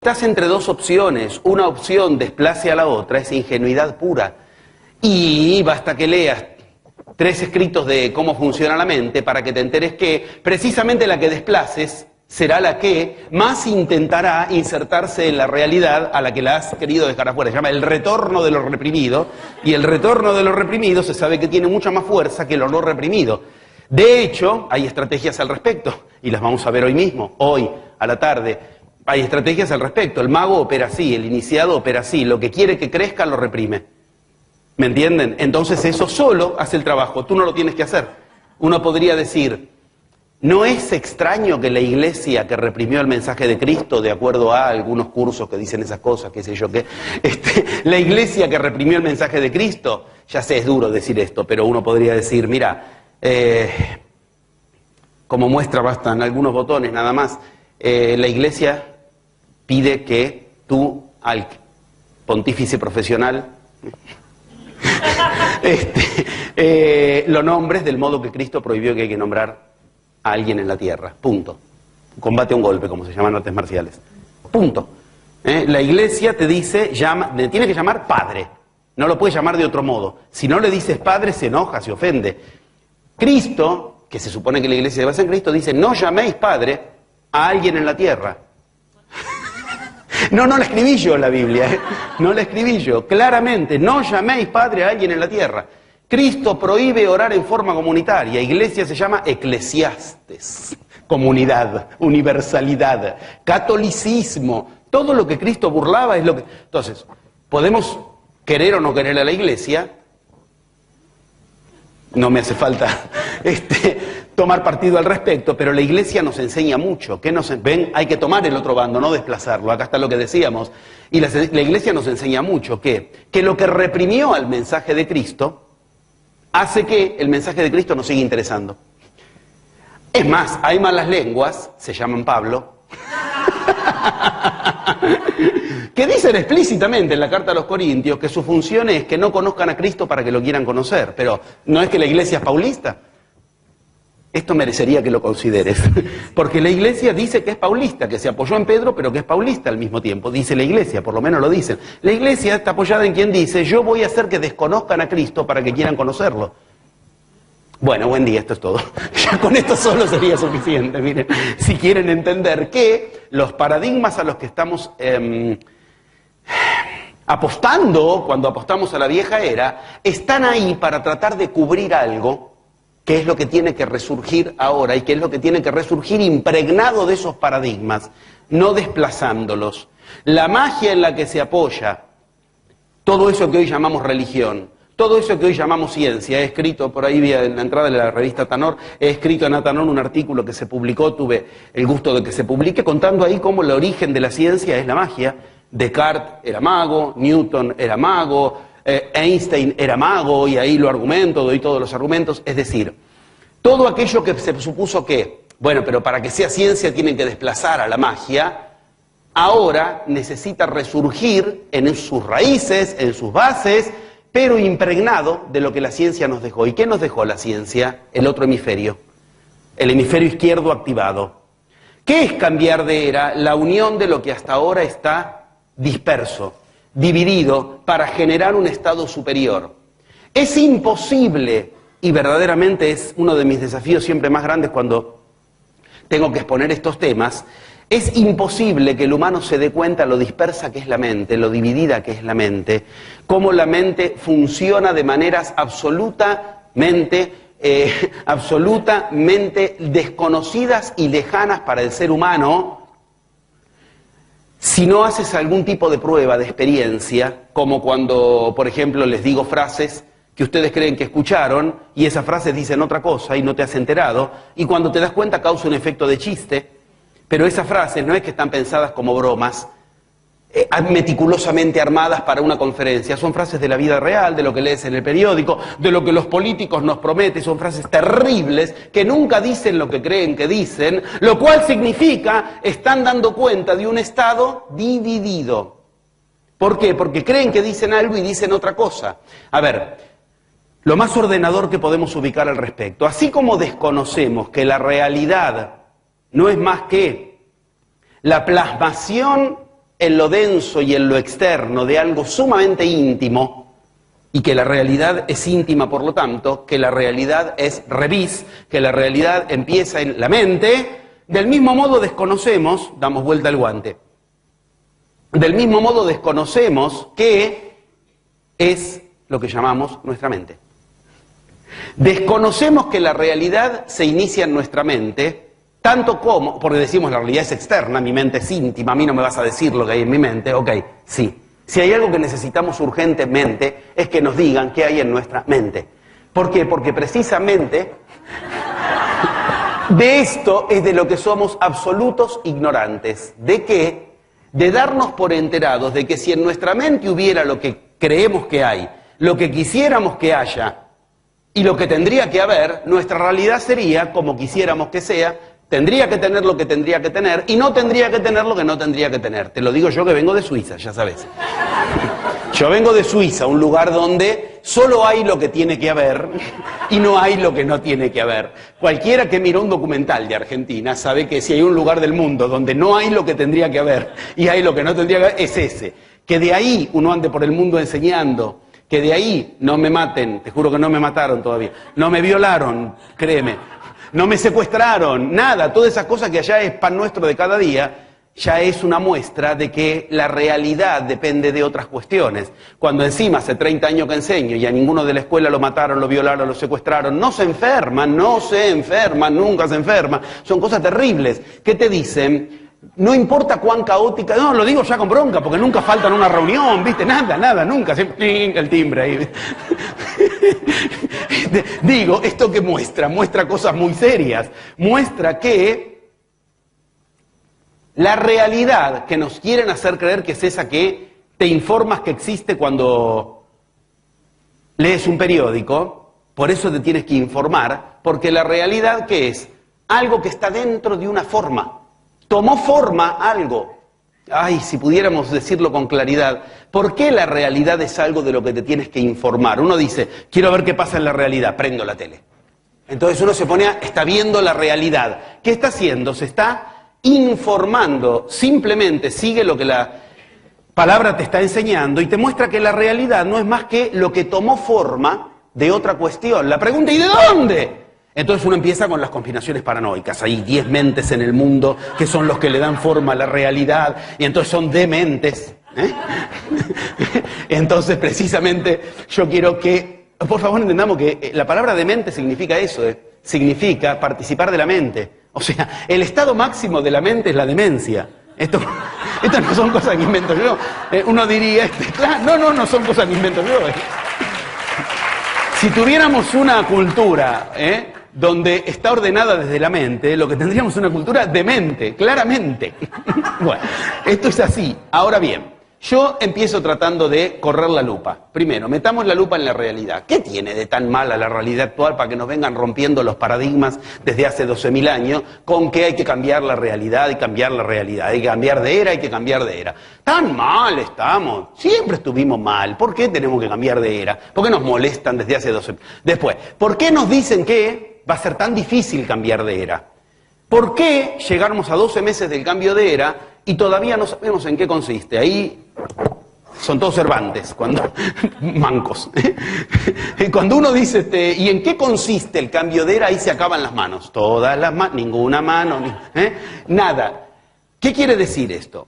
estás entre dos opciones, una opción desplace a la otra, es ingenuidad pura. Y basta que leas 3 escritos de cómo funciona la mente para que te enteres que precisamente la que desplaces será la que más intentará insertarse en la realidad a la que la has querido dejar afuera. Se llama el retorno de lo reprimido, y el retorno de lo reprimido se sabe que tiene mucha más fuerza que lo no reprimido. De hecho, hay estrategias al respecto, y las vamos a ver hoy mismo, hoy, a la tarde. Hay estrategias al respecto. El mago opera así, el iniciado opera así. Lo que quiere que crezca lo reprime. ¿Me entienden? Entonces eso solo hace el trabajo, tú no lo tienes que hacer. Uno podría decir, ¿no es extraño que la iglesia que reprimió el mensaje de Cristo, de acuerdo a algunos cursos que dicen esas cosas, qué sé yo qué, la iglesia que reprimió el mensaje de Cristo, ya sé, es duro decir esto, pero uno podría decir, mira, como muestra bastan algunos botones nada más, la iglesia pide que tú, al pontífice profesional, lo nombres del modo que Cristo prohibió que hay que nombrar a alguien en la tierra. Punto. Combate a un golpe, como se llaman artes marciales. Punto. La iglesia te dice, te tiene que llamar padre. No lo puedes llamar de otro modo. Si no le dices padre, se enoja, se ofende. Cristo, que se supone que la iglesia se basa en Cristo, dice, no llaméis padre a alguien en la tierra. No la escribí yo la Biblia, no la escribí yo. Claramente, no llaméis padre a alguien en la tierra. Cristo prohíbe orar en forma comunitaria. Iglesia se llama eclesiastes, comunidad, universalidad, catolicismo. Todo lo que Cristo burlaba es lo que... Entonces, podemos querer o no querer a la iglesia. No me hace falta tomar partido al respecto, pero la iglesia nos enseña mucho. Ven, hay que tomar el otro bando, no desplazarlo. Acá está lo que decíamos. Y la iglesia nos enseña mucho que lo que reprimió al mensaje de Cristo hace que el mensaje de Cristo nos siga interesando. Es más, hay malas lenguas, se llaman Pablo, que dicen explícitamente en la carta a los Corintios que su función es que no conozcan a Cristo para que lo quieran conocer. Pero no es que la iglesia es paulista. Esto merecería que lo consideres, porque la iglesia dice que es paulista, que se apoyó en Pedro, pero que es paulista al mismo tiempo. Dice la iglesia, por lo menos lo dicen. La iglesia está apoyada en quien dice, yo voy a hacer que desconozcan a Cristo para que quieran conocerlo. Bueno, buen día, esto es todo. Ya con esto solo sería suficiente, miren. Si quieren entender que los paradigmas a los que estamos apostando, cuando apostamos a la vieja era, están ahí para tratar de cubrir algo que es lo que tiene que resurgir ahora y que es lo que tiene que resurgir impregnado de esos paradigmas, no desplazándolos. La magia en la que se apoya todo eso que hoy llamamos religión, todo eso que hoy llamamos ciencia. He escrito, por ahí en la entrada de la revista Tanor, he escrito en Atanor un artículo que se publicó, tuve el gusto de que se publique, contando ahí cómo el origen de la ciencia es la magia. Descartes era mago, Newton era mago, Einstein era mago, y ahí lo argumento, doy todos los argumentos. Es decir, todo aquello que se supuso que, bueno, pero para que sea ciencia tienen que desplazar a la magia, ahora necesita resurgir en sus raíces, en sus bases, pero impregnado de lo que la ciencia nos dejó. ¿Y qué nos dejó la ciencia? El otro hemisferio, el hemisferio izquierdo activado. ¿Qué es cambiar de era? La unión de lo que hasta ahora está disperso, dividido, para generar un estado superior. Es imposible, y verdaderamente es uno de mis desafíos siempre más grandes cuando tengo que exponer estos temas, es imposible que el humano se dé cuenta lo dispersa que es la mente, lo dividida que es la mente, cómo la mente funciona de maneras absolutamente desconocidas y lejanas para el ser humano, si no haces algún tipo de prueba, de experiencia, como cuando, por ejemplo, les digo frases que ustedes creen que escucharon y esas frases dicen otra cosa y no te has enterado, y cuando te das cuenta causa un efecto de chiste, pero esas frases no es que están pensadas como bromas, meticulosamente armadas para una conferencia, son frases de la vida real, de lo que lees en el periódico, de lo que los políticos nos prometen, son frases terribles que nunca dicen lo que creen que dicen, lo cual significa están dando cuenta de un estado dividido. ¿Por qué? Porque creen que dicen algo y dicen otra cosa. A ver, lo más ordenador que podemos ubicar al respecto, así como desconocemos que la realidad no es más que la plasmación en lo denso y en lo externo de algo sumamente íntimo, y que la realidad es íntima, por lo tanto, que la realidad es revis, que la realidad empieza en la mente, del mismo modo desconocemos, damos vuelta al guante, del mismo modo desconocemos qué es lo que llamamos nuestra mente. Desconocemos que la realidad se inicia en nuestra mente, tanto como, porque decimos la realidad es externa, mi mente es íntima, a mí no me vas a decir lo que hay en mi mente, ok, sí. Si hay algo que necesitamos urgentemente es que nos digan qué hay en nuestra mente. ¿Por qué? Porque precisamente de esto es de lo que somos absolutos ignorantes. ¿De qué? De darnos por enterados de que si en nuestra mente hubiera lo que creemos que hay, lo que quisiéramos que haya y lo que tendría que haber, nuestra realidad sería como quisiéramos que sea, tendría que tener lo que tendría que tener y no tendría que tener lo que no tendría que tener. Te lo digo yo que vengo de Suiza, ya sabes. Yo vengo de Suiza, un lugar donde solo hay lo que tiene que haber y no hay lo que no tiene que haber. Cualquiera que miró un documental de Argentina sabe que si hay un lugar del mundo donde no hay lo que tendría que haber y hay lo que no tendría que haber, es ese. Que de ahí uno ande por el mundo enseñando, que de ahí no me maten, te juro que no me mataron todavía, no me violaron, créeme, no me secuestraron, nada, todas esas cosas que allá es pan nuestro de cada día, ya es una muestra de que la realidad depende de otras cuestiones. Cuando encima hace 30 años que enseño y a ninguno de la escuela lo mataron, lo violaron, lo secuestraron, no se enferman, nunca se enferman, son cosas terribles. ¿Qué te dicen? No importa cuán caótica, no, lo digo ya con bronca, porque nunca faltan una reunión, ¿viste? Nada, nunca, siempre el timbre ahí. Digo, ¿esto qué muestra? Muestra cosas muy serias. Muestra que la realidad que nos quieren hacer creer que es esa que te informas que existe cuando lees un periódico, por eso te tienes que informar, porque la realidad ¿qué es? Algo que está dentro de una forma. Tomó forma algo. Ay, si pudiéramos decirlo con claridad. ¿Por qué la realidad es algo de lo que te tienes que informar? Uno dice, quiero ver qué pasa en la realidad, prendo la tele. Entonces uno se pone está viendo la realidad. ¿Qué está haciendo? Se está informando, simplemente sigue lo que la palabra te está enseñando y te muestra que la realidad no es más que lo que tomó forma de otra cuestión. La pregunta, ¿y de dónde? Entonces uno empieza con las conspiraciones paranoicas. Hay 10 mentes en el mundo que son los que le dan forma a la realidad y entonces son dementes. Entonces precisamente yo quiero que, por favor entendamos que la palabra demente significa eso, significa participar de la mente. O sea, el estado máximo de la mente es la demencia. Esto no son cosas que invento yo. Uno diría, claro, no son cosas que invento yo. Si tuviéramos una cultura donde está ordenada desde la mente, lo que tendríamos es una cultura demente, claramente. Bueno, esto es así. Ahora bien, yo empiezo tratando de correr la lupa. Primero, metamos la lupa en la realidad. ¿Qué tiene de tan mala la realidad actual para que nos vengan rompiendo los paradigmas desde hace 12.000 años con que hay que cambiar la realidad y cambiar la realidad? Hay que cambiar de era, hay que cambiar de era. Tan mal estamos. Siempre estuvimos mal. ¿Por qué tenemos que cambiar de era? ¿Por qué nos molestan desde hace 12? Después, ¿por qué nos dicen que va a ser tan difícil cambiar de era? ¿Por qué llegamos a 12 meses del cambio de era y todavía no sabemos en qué consiste? Ahí son todos Cervantes, mancos. Cuando uno dice, ¿y en qué consiste el cambio de era? Ahí se acaban las manos. Todas las manos, ninguna mano, nada. ¿Qué quiere decir esto?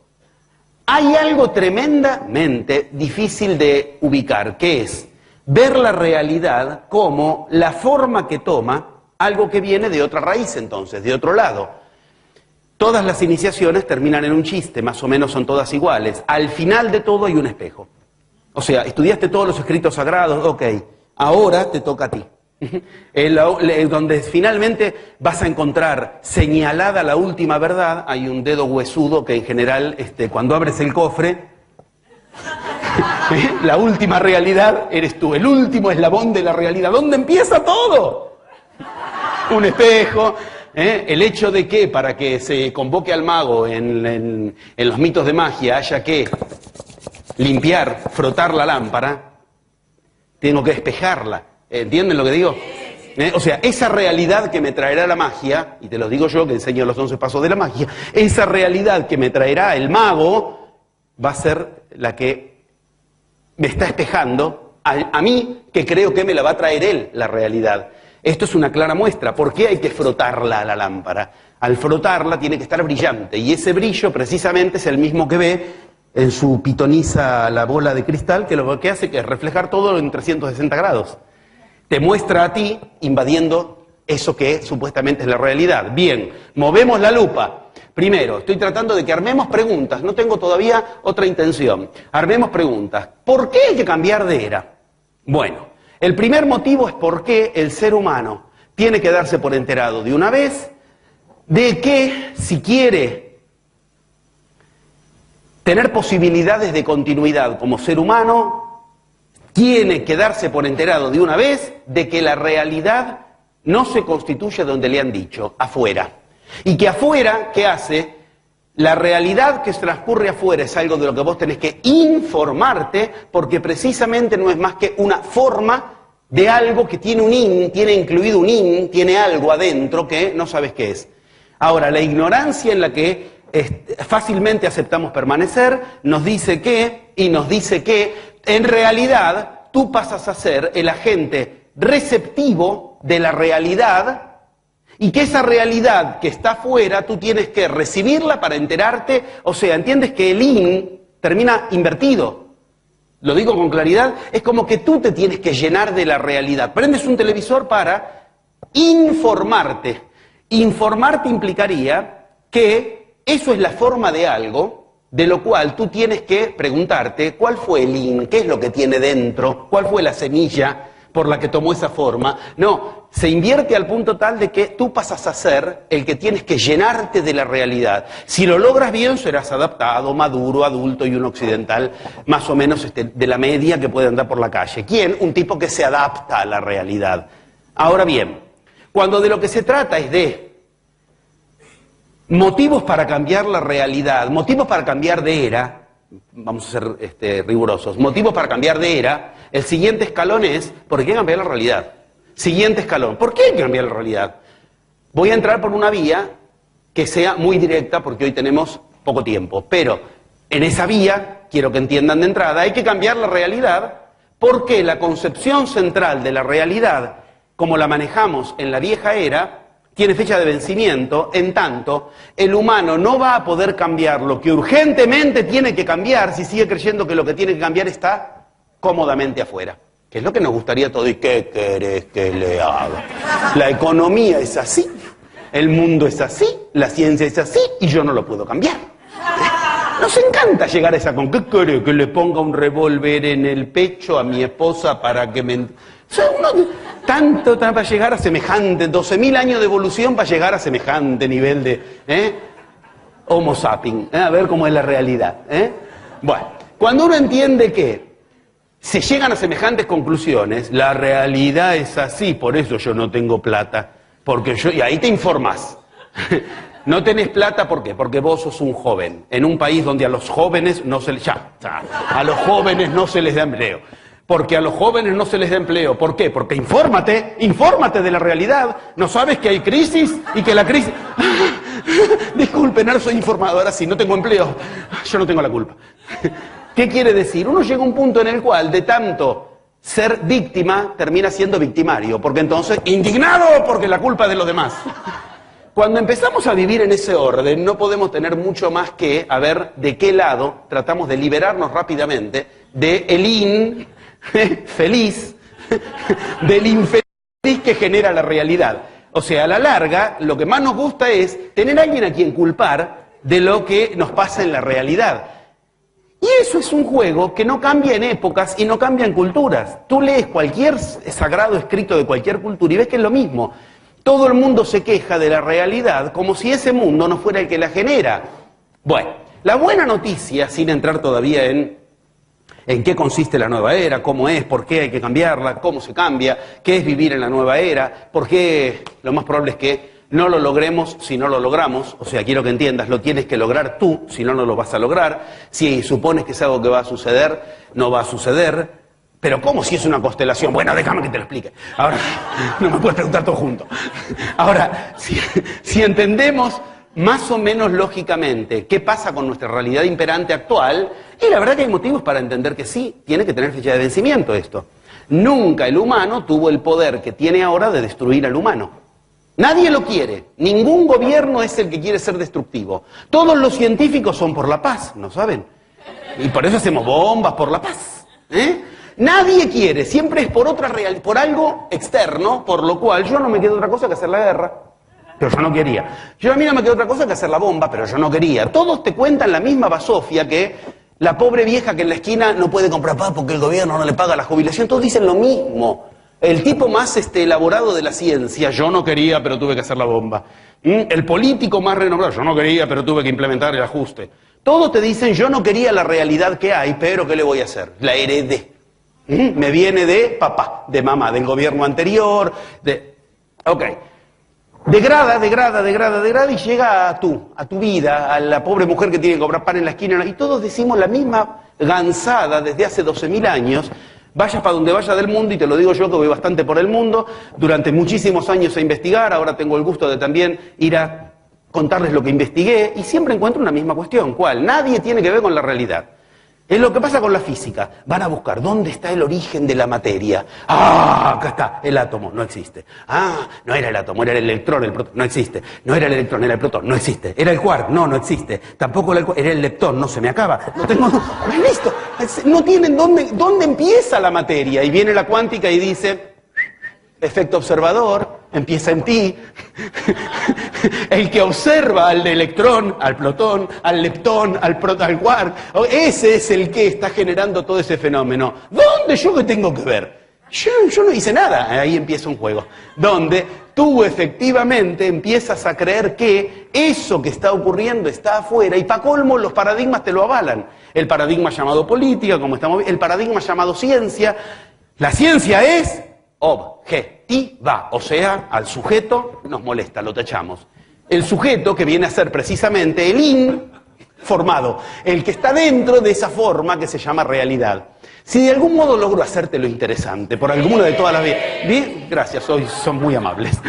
Hay algo tremendamente difícil de ubicar, que es ver la realidad como la forma que toma algo que viene de otra raíz entonces, de otro lado. Todas las iniciaciones terminan en un chiste, más o menos son todas iguales. Al final de todo hay un espejo. O sea, estudiaste todos los escritos sagrados, ok, ahora te toca a ti. Donde finalmente vas a encontrar señalada la última verdad, hay un dedo huesudo que en general, cuando abres el cofre, la última realidad eres tú, el último eslabón de la realidad. ¿Dónde empieza todo? Un espejo. El hecho de que para que se convoque al mago en los mitos de magia haya que limpiar, frotar la lámpara, tengo que despejarla. ¿Entienden lo que digo? O sea, esa realidad que me traerá la magia, y te lo digo yo que enseño los 11 pasos de la magia, esa realidad que me traerá el mago, va a ser la que me está espejando a mí, que creo que me la va a traer él, la realidad. Esto es una clara muestra. ¿Por qué hay que frotarla a la lámpara? Al frotarla tiene que estar brillante, y ese brillo precisamente es el mismo que ve en su pitoniza la bola de cristal, que lo que hace que es reflejar todo en 360 grados. Te muestra a ti invadiendo eso que supuestamente es la realidad. Bien, movemos la lupa. Primero, estoy tratando de que armemos preguntas, no tengo todavía otra intención. Armemos preguntas. ¿Por qué hay que cambiar de era? Bueno, el primer motivo es por qué el ser humano tiene que darse por enterado de una vez de que si quiere tener posibilidades de continuidad como ser humano, tiene que darse por enterado de una vez de que la realidad no se constituye donde le han dicho, afuera. Y que afuera, ¿qué hace? La realidad que transcurre afuera es algo de lo que vos tenés que informarte, porque precisamente no es más que una forma de algo que tiene un in, tiene incluido un in, tiene algo adentro que no sabes qué es. Ahora, la ignorancia en la que fácilmente aceptamos permanecer nos dice que, en realidad, tú pasas a ser el agente receptivo de la realidad, y que esa realidad que está afuera, tú tienes que recibirla para enterarte. O sea, entiendes que el in termina invertido. Lo digo con claridad, es como que tú te tienes que llenar de la realidad. Prendes un televisor para informarte. Informarte implicaría que eso es la forma de algo, de lo cual tú tienes que preguntarte cuál fue el in, qué es lo que tiene dentro, cuál fue la semilla por la que tomó esa forma. No, se invierte al punto tal de que tú pasas a ser el que tienes que llenarte de la realidad. Si lo logras bien, serás adaptado, maduro, adulto y un occidental más o menos de la media que puede andar por la calle. ¿Quién? Un tipo que se adapta a la realidad. Ahora bien, cuando de lo que se trata es de motivos para cambiar la realidad, motivos para cambiar de era, vamos a ser rigurosos, motivos para cambiar de era, el siguiente escalón es, ¿por qué cambiar la realidad? Siguiente escalón, ¿por qué hay que cambiar la realidad? Voy a entrar por una vía que sea muy directa porque hoy tenemos poco tiempo, pero en esa vía, quiero que entiendan de entrada, hay que cambiar la realidad porque la concepción central de la realidad, como la manejamos en la vieja era, tiene fecha de vencimiento, en tanto el humano no va a poder cambiar lo que urgentemente tiene que cambiar si sigue creyendo que lo que tiene que cambiar está cómodamente afuera, que es lo que nos gustaría todo. ¿Y qué querés que le haga? La economía es así, el mundo es así, la ciencia es así y yo no lo puedo cambiar. Nos encanta llegar a esa conclusión. ¿Qué querés que le ponga un revólver en el pecho a mi esposa para que me... O sea, tanto para llegar a semejante, 12.000 años de evolución para llegar a semejante nivel de Homo sapiens, a ver cómo es la realidad. Bueno, cuando uno entiende que se llegan a semejantes conclusiones, la realidad es así, por eso yo no tengo plata, porque yo, y ahí te informás. No tenés plata, ¿por qué? Porque vos sos un joven, en un país donde a los jóvenes no se les... a los jóvenes no se les da empleo. Porque a los jóvenes no se les da empleo. ¿Por qué? Porque infórmate de la realidad. ¿No sabes que hay crisis? Y que la crisis... Disculpen, no soy informado, ahora sí, no tengo empleo. Yo no tengo la culpa. ¿Qué quiere decir? Uno llega a un punto en el cual, de tanto ser víctima, termina siendo victimario. Porque entonces, indignado porque la culpa es de los demás. Cuando empezamos a vivir en ese orden, no podemos tener mucho más que a ver de qué lado tratamos de liberarnos rápidamente de el feliz, del infeliz que genera la realidad. O sea, a la larga, lo que más nos gusta es tener a alguien a quien culpar de lo que nos pasa en la realidad. Y eso es un juego que no cambia en épocas y no cambia en culturas. Tú lees cualquier sagrado escrito de cualquier cultura y ves que es lo mismo. Todo el mundo se queja de la realidad como si ese mundo no fuera el que la genera. Bueno, la buena noticia, sin entrar todavía en qué consiste la nueva era, cómo es, por qué hay que cambiarla, cómo se cambia, qué es vivir en la nueva era, por qué lo más probable es que no lo logremos si no lo logramos. O sea, quiero que entiendas, lo tienes que lograr tú, si no, no lo vas a lograr. Si supones que es algo que va a suceder, no va a suceder. Pero ¿cómo si es una constelación? Bueno, déjame que te lo explique. Ahora, no me puedes preguntar todo junto. Ahora, si entendemos más o menos lógicamente qué pasa con nuestra realidad imperante actual, y la verdad que hay motivos para entender que sí, tiene que tener fecha de vencimiento esto. Nunca el humano tuvo el poder que tiene ahora de destruir al humano. Nadie lo quiere, ningún gobierno es el que quiere ser destructivo. Todos los científicos son por la paz, ¿no saben? Y por eso hacemos bombas por la paz. Nadie quiere, siempre es por por algo externo, por lo cual yo no me queda otra cosa que hacer la guerra. Pero yo no quería. A mí no me queda otra cosa que hacer la bomba, pero yo no quería. Todos te cuentan la misma basofia que la pobre vieja que en la esquina no puede comprar paz porque el gobierno no le paga la jubilación. Todos dicen lo mismo. El tipo más elaborado de la ciencia, yo no quería, pero tuve que hacer la bomba. El político más renombrado, yo no quería, pero tuve que implementar el ajuste. Todos te dicen, yo no quería la realidad que hay, pero ¿qué le voy a hacer? La heredé. Me viene de papá, de mamá, del gobierno anterior, Ok. Degrada y llega a tu vida, a la pobre mujer que tiene que cobrar pan en la esquina, y todos decimos la misma gansada desde hace 12.000 años, vayas para donde vaya del mundo, y te lo digo yo que voy bastante por el mundo, durante muchísimos años a investigar, ahora tengo el gusto de también ir a contarles lo que investigué, y siempre encuentro una misma cuestión, ¿cuál? Nadie tiene que ver con la realidad. Es lo que pasa con la física. Van a buscar dónde está el origen de la materia. Ah, acá está, el átomo, no existe. Ah, no era el átomo, era el electrón, el protón, no existe. No era el electrón, era el protón, no existe. Era el quark, no existe. Tampoco era el leptón, no se me acaba. No tengo, no es listo. No tienen dónde empieza la materia. Y viene la cuántica y dice, efecto observador, empieza en ti. El que observa al electrón, al protón, al leptón, al quark, ese es el que está generando todo ese fenómeno. ¿Dónde yo qué tengo que ver? Yo no hice nada. Ahí empieza un juego. Donde tú efectivamente empiezas a creer que eso que está ocurriendo está afuera, y para colmo los paradigmas te lo avalan. El paradigma llamado política, como estamos, el paradigma llamado ciencia. La ciencia es objetiva, o sea, al sujeto nos molesta, lo tachamos. El sujeto que viene a ser precisamente el informado, el que está dentro de esa forma que se llama realidad. Si de algún modo logro hacértelo interesante, por alguna de todas las vías, bien, gracias, hoy son muy amables.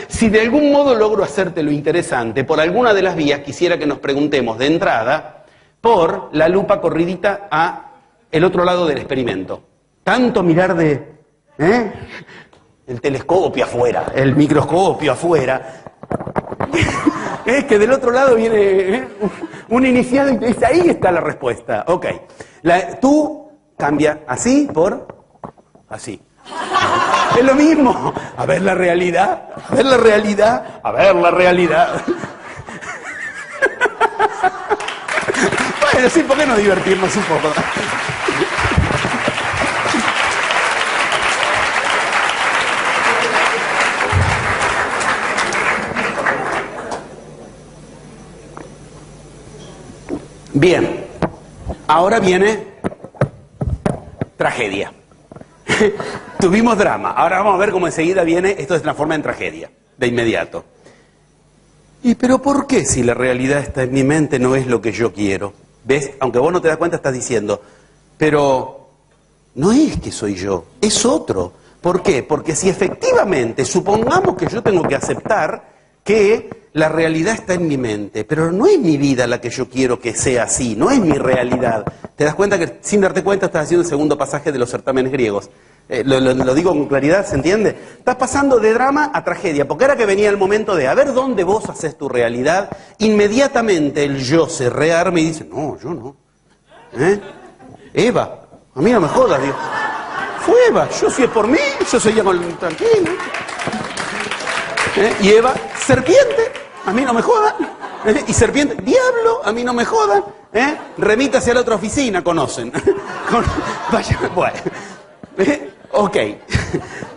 Si de algún modo logro hacértelo interesante, por alguna de las vías quisiera que nos preguntemos de entrada por la lupa corridita a el otro lado del experimento. Tanto mirar el telescopio afuera, el microscopio afuera. Es que del otro lado viene un iniciado y te dice, ahí está la respuesta. Ok. Tú cambia así por así. Es lo mismo. A ver la realidad, a ver la realidad, a ver la realidad. Bueno, sí, ¿por qué no divertirnos un poco? Bien, ahora viene tragedia. Tuvimos drama, ahora vamos a ver cómo enseguida viene, esto se transforma en tragedia, de inmediato. ¿Y pero por qué si la realidad está en mi mente no es lo que yo quiero? ¿Ves? Aunque vos no te das cuenta, estás diciendo, pero no es que soy yo, es otro. ¿Por qué? Porque si efectivamente, supongamos que yo tengo que aceptar que la realidad está en mi mente, pero no es mi vida la que yo quiero que sea así, no es mi realidad. ¿Te das cuenta que sin darte cuenta estás haciendo el segundo pasaje de los certámenes griegos? Lo digo con claridad, ¿se entiende? Estás pasando de drama a tragedia, porque ahora que venía el momento de a ver dónde vos haces tu realidad, inmediatamente el yo se rearma y dice, no, yo no. Eva, a mí no me jodas, digo. Fue Eva, yo si es por mí, yo soy ya tranquilo. Y Eva, serpiente, a mí no me jodan. Y serpiente, diablo, a mí no me jodan. Remítase a la otra oficina, conocen. Vaya, bueno. Ok.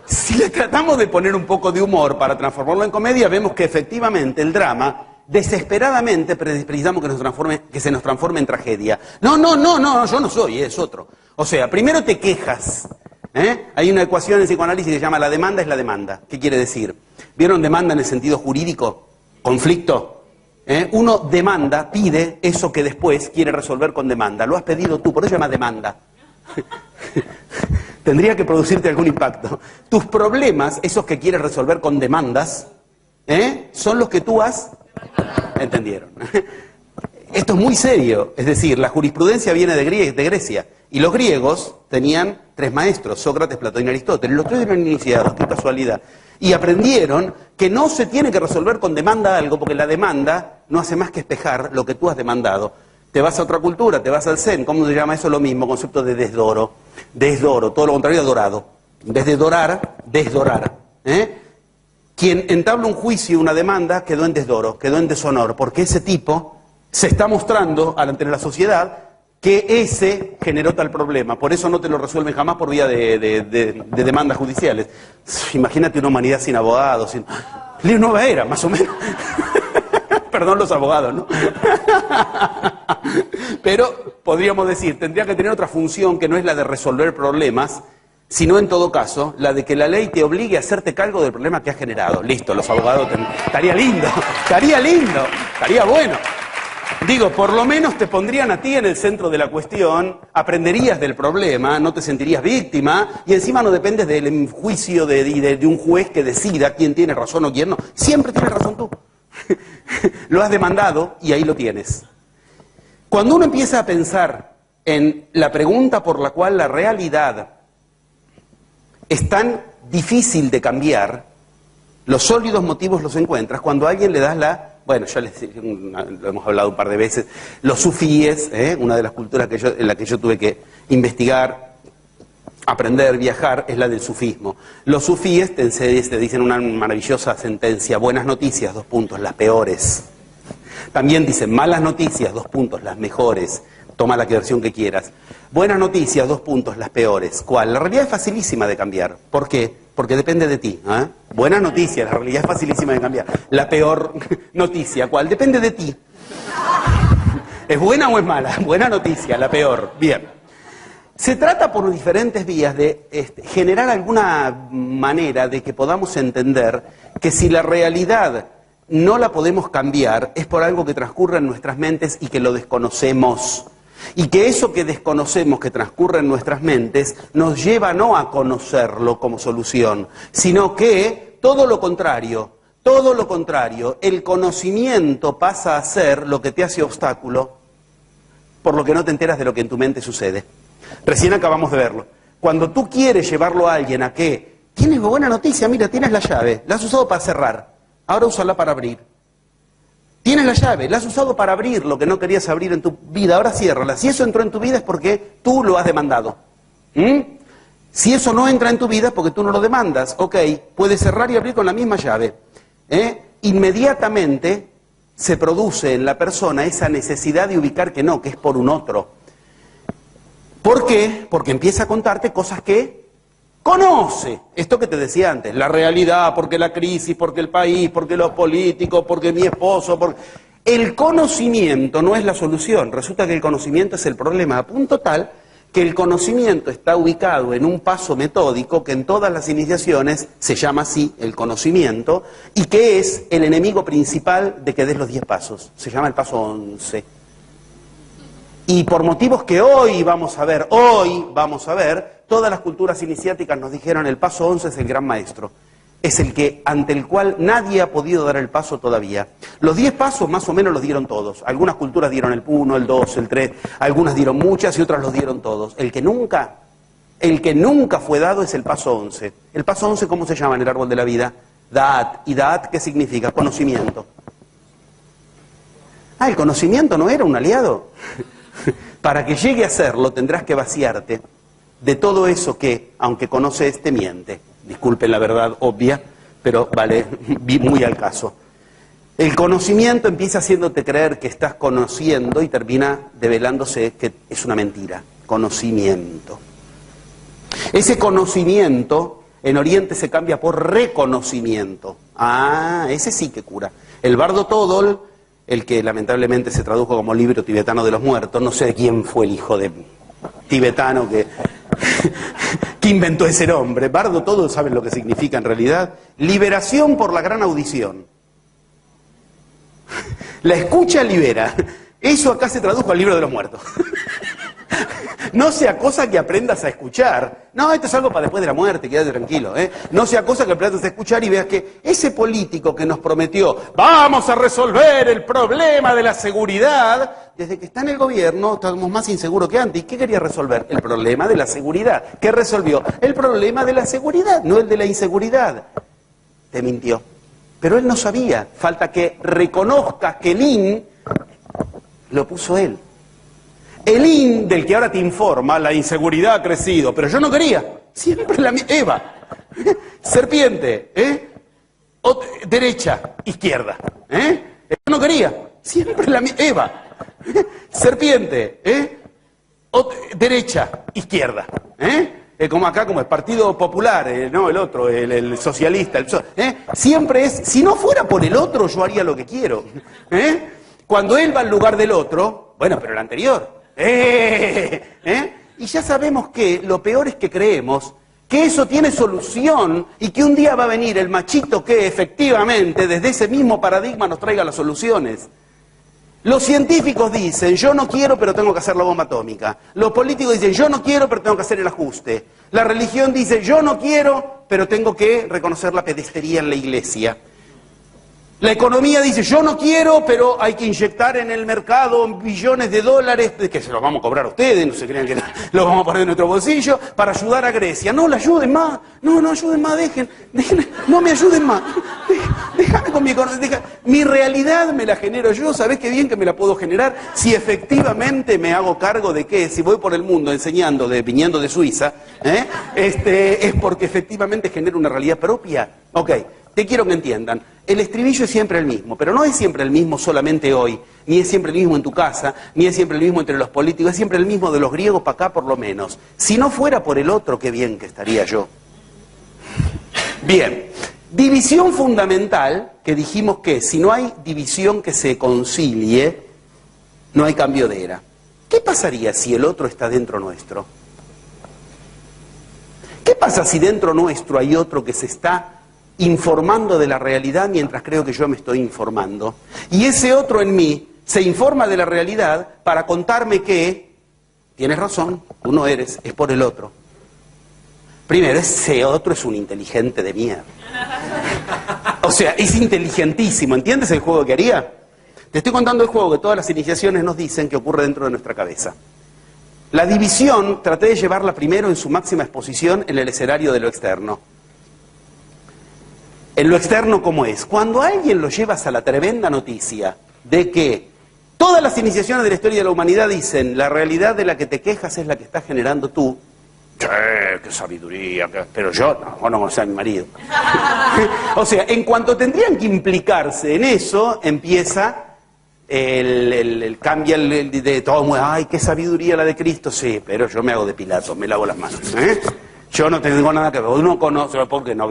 Si le tratamos de poner un poco de humor para transformarlo en comedia, vemos que efectivamente el drama, desesperadamente precisamos que se nos transforme en tragedia. No, yo no soy, es otro. O sea, primero te quejas. Hay una ecuación en psicoanálisis que se llama la demanda es la demanda. ¿Qué quiere decir? ¿Vieron demanda en el sentido jurídico? Conflicto. Uno demanda, pide eso que después quiere resolver con demanda. Lo has pedido tú, por eso se llama demanda. Tendría que producirte algún impacto. Tus problemas, esos que quieres resolver con demandas, son los que tú has... ¿Entendieron? Esto es muy serio, es decir, la jurisprudencia viene de Grecia, y los griegos tenían 3 maestros, Sócrates, Platón y Aristóteles, los 3 eran iniciados, qué casualidad, y aprendieron que no se tiene que resolver con demanda algo, porque la demanda no hace más que espejar lo que tú has demandado. Te vas a otra cultura, te vas al Zen, ¿cómo se llama eso? Lo mismo, concepto de desdoro, todo lo contrario a dorado, en vez de dorar, desdorar, Quien entabla un juicio, una demanda, quedó en desdoro, quedó en deshonor, porque ese tipo se está mostrando ante la sociedad que ese generó tal problema. Por eso no te lo resuelven jamás por vía de demandas judiciales. Imagínate una humanidad sin abogados, sin... Nueva era, más o menos. Perdón los abogados, ¿no? Pero podríamos decir, tendría que tener otra función que no es la de resolver problemas, sino en todo caso, la de que la ley te obligue a hacerte cargo del problema que has generado. Listo, los abogados... Estaría lindo, estaría bueno. Digo, por lo menos te pondrían a ti en el centro de la cuestión, aprenderías del problema, no te sentirías víctima, y encima no dependes del juicio de un juez que decida quién tiene razón o quién no. Siempre tienes razón tú. Lo has demandado y ahí lo tienes. Cuando uno empieza a pensar en la pregunta por la cual la realidad es tan difícil de cambiar, los sólidos motivos los encuentras cuando a alguien le das la... Bueno, ya lo hemos hablado un par de veces, los sufíes, una de las culturas en la que yo tuve que investigar, aprender, viajar, es la del sufismo. Los sufíes te dicen una maravillosa sentencia: buenas noticias, las peores. También dicen malas noticias, las mejores. Toma la versión que quieras. Buenas noticias, las peores. ¿Cuál? La realidad es facilísima de cambiar. ¿Por qué? Porque depende de ti. Buenas noticias, la realidad es facilísima de cambiar. La peor noticia, ¿cuál? Depende de ti. ¿Es buena o es mala? Buena noticia, la peor. Bien. Se trata por diferentes vías de generar alguna manera de que podamos entender que si la realidad no la podemos cambiar es por algo que transcurre en nuestras mentes y que lo desconocemos. Y que eso que desconocemos, que transcurre en nuestras mentes, nos lleva no a conocerlo como solución, sino que todo lo contrario, el conocimiento pasa a ser lo que te hace obstáculo, por lo que no te enteras de lo que en tu mente sucede. Recién acabamos de verlo. Cuando tú quieres llevarlo a alguien a que, tienes buena noticia, mira, tienes la llave, la has usado para cerrar, ahora úsala para abrir. Tienes la llave, la has usado para abrir lo que no querías abrir en tu vida, ahora ciérrala. Si eso entró en tu vida es porque tú lo has demandado. Si eso no entra en tu vida es porque tú no lo demandas. Ok, puedes cerrar y abrir con la misma llave. Inmediatamente se produce en la persona esa necesidad de ubicar que no, que es por un otro. ¿Por qué? Porque empieza a contarte cosas que conoce. Esto que te decía antes, la realidad, porque la crisis, porque el país, porque los políticos, porque mi esposo, porque... El conocimiento no es la solución. Resulta que el conocimiento es el problema, a punto tal que el conocimiento está ubicado en un paso metódico que en todas las iniciaciones se llama así, el conocimiento, y que es el enemigo principal de que des los 10 pasos. Se llama el paso 11. Y por motivos que hoy vamos a ver, todas las culturas iniciáticas nos dijeron el paso 11 es el gran maestro. Es el que, ante el cual nadie ha podido dar el paso todavía. Los 10 pasos más o menos los dieron todos. Algunas culturas dieron el 1, el 2, el 3, algunas dieron muchas y otras los dieron todos. El que nunca fue dado es el paso 11. ¿El paso 11 cómo se llama en el árbol de la vida? Da'at. ¿Y Da'at qué significa? Conocimiento. El conocimiento no era un aliado. Para que llegue a serlo tendrás que vaciarte de todo eso que, aunque conoces, te miente. Disculpen la verdad obvia, pero vale muy al caso. El conocimiento empieza haciéndote creer que estás conociendo y termina develándose que es una mentira. Conocimiento. Ese conocimiento en Oriente se cambia por reconocimiento. Ese sí que cura. El Bardo Thodol, el que lamentablemente se tradujo como libro tibetano de los muertos, no sé quién fue el hijo de tibetano que inventó ese nombre. Bardo Thodol, ¿saben lo que significa en realidad? Liberación por la gran audición. La escucha libera. Eso acá se tradujo al libro de los muertos. No sea cosa que aprendas a escuchar. No, esto es algo para después de la muerte, quédate tranquilo. No sea cosa que aprendas a escuchar y veas que ese político que nos prometió, vamos a resolver el problema de la seguridad, desde que está en el gobierno estamos más inseguros que antes. ¿Y qué quería resolver? El problema de la seguridad. ¿Qué resolvió? El problema de la seguridad, no el de la inseguridad. Te mintió. Pero él no sabía. Falta que reconozcas que el IN lo puso él. El IN del que ahora te informa, la inseguridad ha crecido, pero yo no quería. Siempre la misma. Eva, serpiente, derecha, izquierda. Yo no quería. Siempre la misma. Eva, serpiente, derecha, izquierda. Como acá, como el Partido Popular, no el otro, el socialista. Siempre es, si no fuera por el otro, yo haría lo que quiero. Cuando él va al lugar del otro, bueno, pero el anterior. Y ya sabemos que lo peor es que creemos que eso tiene solución y que un día va a venir el machito que efectivamente desde ese mismo paradigma nos traiga las soluciones. Los científicos dicen, yo no quiero pero tengo que hacer la bomba atómica. Los políticos dicen, yo no quiero pero tengo que hacer el ajuste. La religión dice, yo no quiero pero tengo que reconocer la pedestería en la iglesia. La economía dice, yo no quiero, pero hay que inyectar en el mercado billones de dólares, que se los vamos a cobrar a ustedes, no se crean que los vamos a poner en nuestro bolsillo, para ayudar a Grecia. No, la ayuden más, no ayuden más, dejen, no me ayuden más. Déjame con mi economía, mi realidad me la genero yo, ¿sabés qué bien que me la puedo generar? Si efectivamente me hago cargo de que, si voy por el mundo enseñando, viniendo de Suiza, es porque efectivamente genero una realidad propia. Ok. Te quiero que entiendan, el estribillo es siempre el mismo, pero no es siempre el mismo solamente hoy, ni es siempre el mismo en tu casa, ni es siempre el mismo entre los políticos, es siempre el mismo de los griegos para acá por lo menos. Si no fuera por el otro, qué bien que estaría yo. Bien, división fundamental, que dijimos que si no hay división que se concilie, no hay cambio de era. ¿Qué pasaría si el otro está dentro nuestro? ¿Qué pasa si dentro nuestro hay otro que se está informando de la realidad mientras creo que yo me estoy informando? Y ese otro en mí se informa de la realidad para contarme que tienes razón, tú no eres, es por el otro. Primero, ese otro es un inteligente de mierda. O sea, es inteligentísimo, ¿entiendes el juego que haría? Te estoy contando el juego que todas las iniciaciones nos dicen que ocurre dentro de nuestra cabeza. La división traté de llevarla primero en su máxima exposición en el escenario de lo externo. En lo externo, ¿cómo es? Cuando a alguien lo llevas a la tremenda noticia de que todas las iniciaciones de la historia de la humanidad dicen la realidad de la que te quejas es la que estás generando tú. ¡Qué sabiduría! Pero yo no conozco a mi marido. O sea, en cuanto tendrían que implicarse en eso, empieza cambia de todo. ¡Ay, qué sabiduría la de Cristo! Sí, pero yo me hago de Pilato, me lavo las manos. Yo no tengo nada que ver, uno conoce, porque no.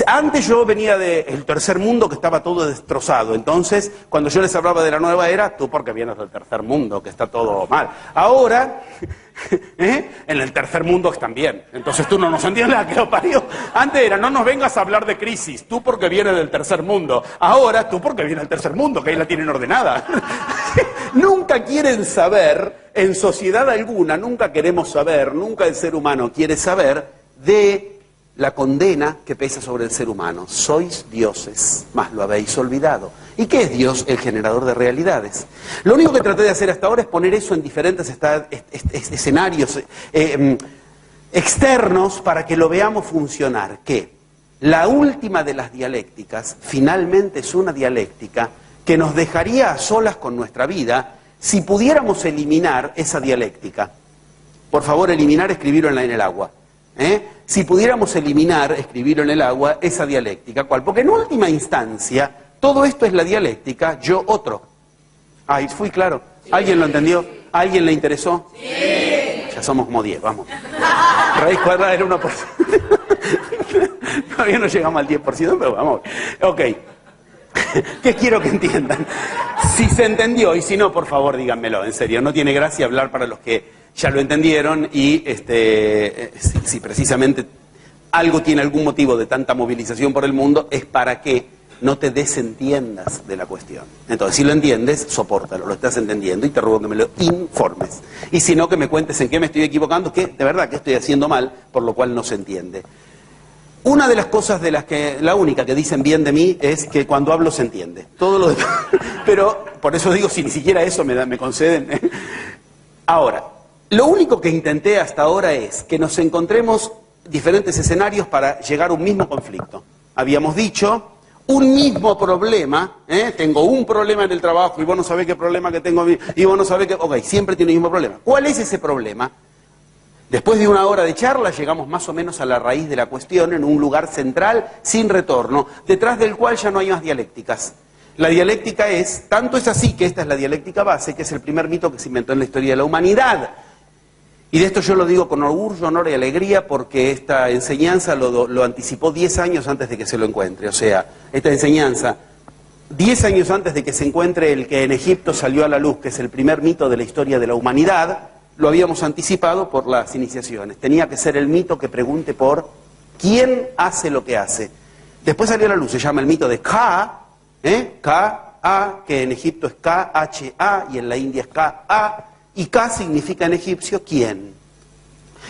Antes yo venía del tercer mundo que estaba todo destrozado, entonces cuando yo les hablaba de la nueva era, tú porque vienes del tercer mundo, que está todo mal. Ahora, en el tercer mundo están bien, entonces tú no nos entiendes la que lo parió. Antes era, no nos vengas a hablar de crisis, tú porque vienes del tercer mundo. Ahora, tú porque vienes del tercer mundo, que ahí la tienen ordenada. Nunca quieren saber, en sociedad alguna, nunca queremos saber, nunca el ser humano quiere saber de la condena que pesa sobre el ser humano. Sois dioses, mas lo habéis olvidado. ¿Y qué es Dios? El generador de realidades. Lo único que traté de hacer hasta ahora es poner eso en diferentes escenarios externos para que lo veamos funcionar. Que la última de las dialécticas finalmente es una dialéctica que nos dejaría a solas con nuestra vida si pudiéramos eliminar esa dialéctica. Por favor, eliminar, escribirlo en el agua. Si pudiéramos eliminar, escribirlo en el agua, esa dialéctica. ¿Cuál? Porque en última instancia, todo esto es la dialéctica, yo otro. Ay, fui claro. ¿Alguien lo entendió? ¿A alguien le interesó? Sí. Ya somos como 10, vamos. Raíz cuadrada era 1%. Todavía no llegamos al 10%, pero vamos. Ok. ¿Qué quiero que entiendan? Si se entendió, y si no, por favor, díganmelo, en serio. No tiene gracia hablar para los que ya lo entendieron y si precisamente algo tiene algún motivo de tanta movilización por el mundo, es para que no te desentiendas de la cuestión. Entonces, si lo entiendes, sopórtalo, lo estás entendiendo y te ruego que me lo informes. Y si no, que me cuentes en qué me estoy equivocando, que de verdad que estoy haciendo mal, por lo cual no se entiende. Una de las cosas de las que, la única que dicen bien de mí es que cuando hablo se entiende. Todo lo demás. Pero, por eso digo, si ni siquiera eso me conceden. Ahora, lo único que intenté hasta ahora es que nos encontremos diferentes escenarios para llegar a un mismo conflicto. Habíamos dicho, un mismo problema, tengo un problema en el trabajo y vos no sabés qué problema que tengo, y vos no sabés qué... Ok, siempre tiene el mismo problema. ¿Cuál es ese problema? Después de una hora de charla llegamos más o menos a la raíz de la cuestión en un lugar central sin retorno, detrás del cual ya no hay más dialécticas. La dialéctica es, tanto es así que esta es la dialéctica base, que es el primer mito que se inventó en la historia de la humanidad. Y de esto yo lo digo con orgullo, honor y alegría porque esta enseñanza lo anticipó 10 años antes de que se lo encuentre. O sea, esta enseñanza, 10 años antes de que se encuentre el que en Egipto salió a la luz, que es el primer mito de la historia de la humanidad, lo habíamos anticipado por las iniciaciones. Tenía que ser el mito que pregunte por quién hace lo que hace. Después salió a la luz, se llama el mito de Ka, K-A, que en Egipto es K-H-A y en la India es K-A, y Ka significa en egipcio quién.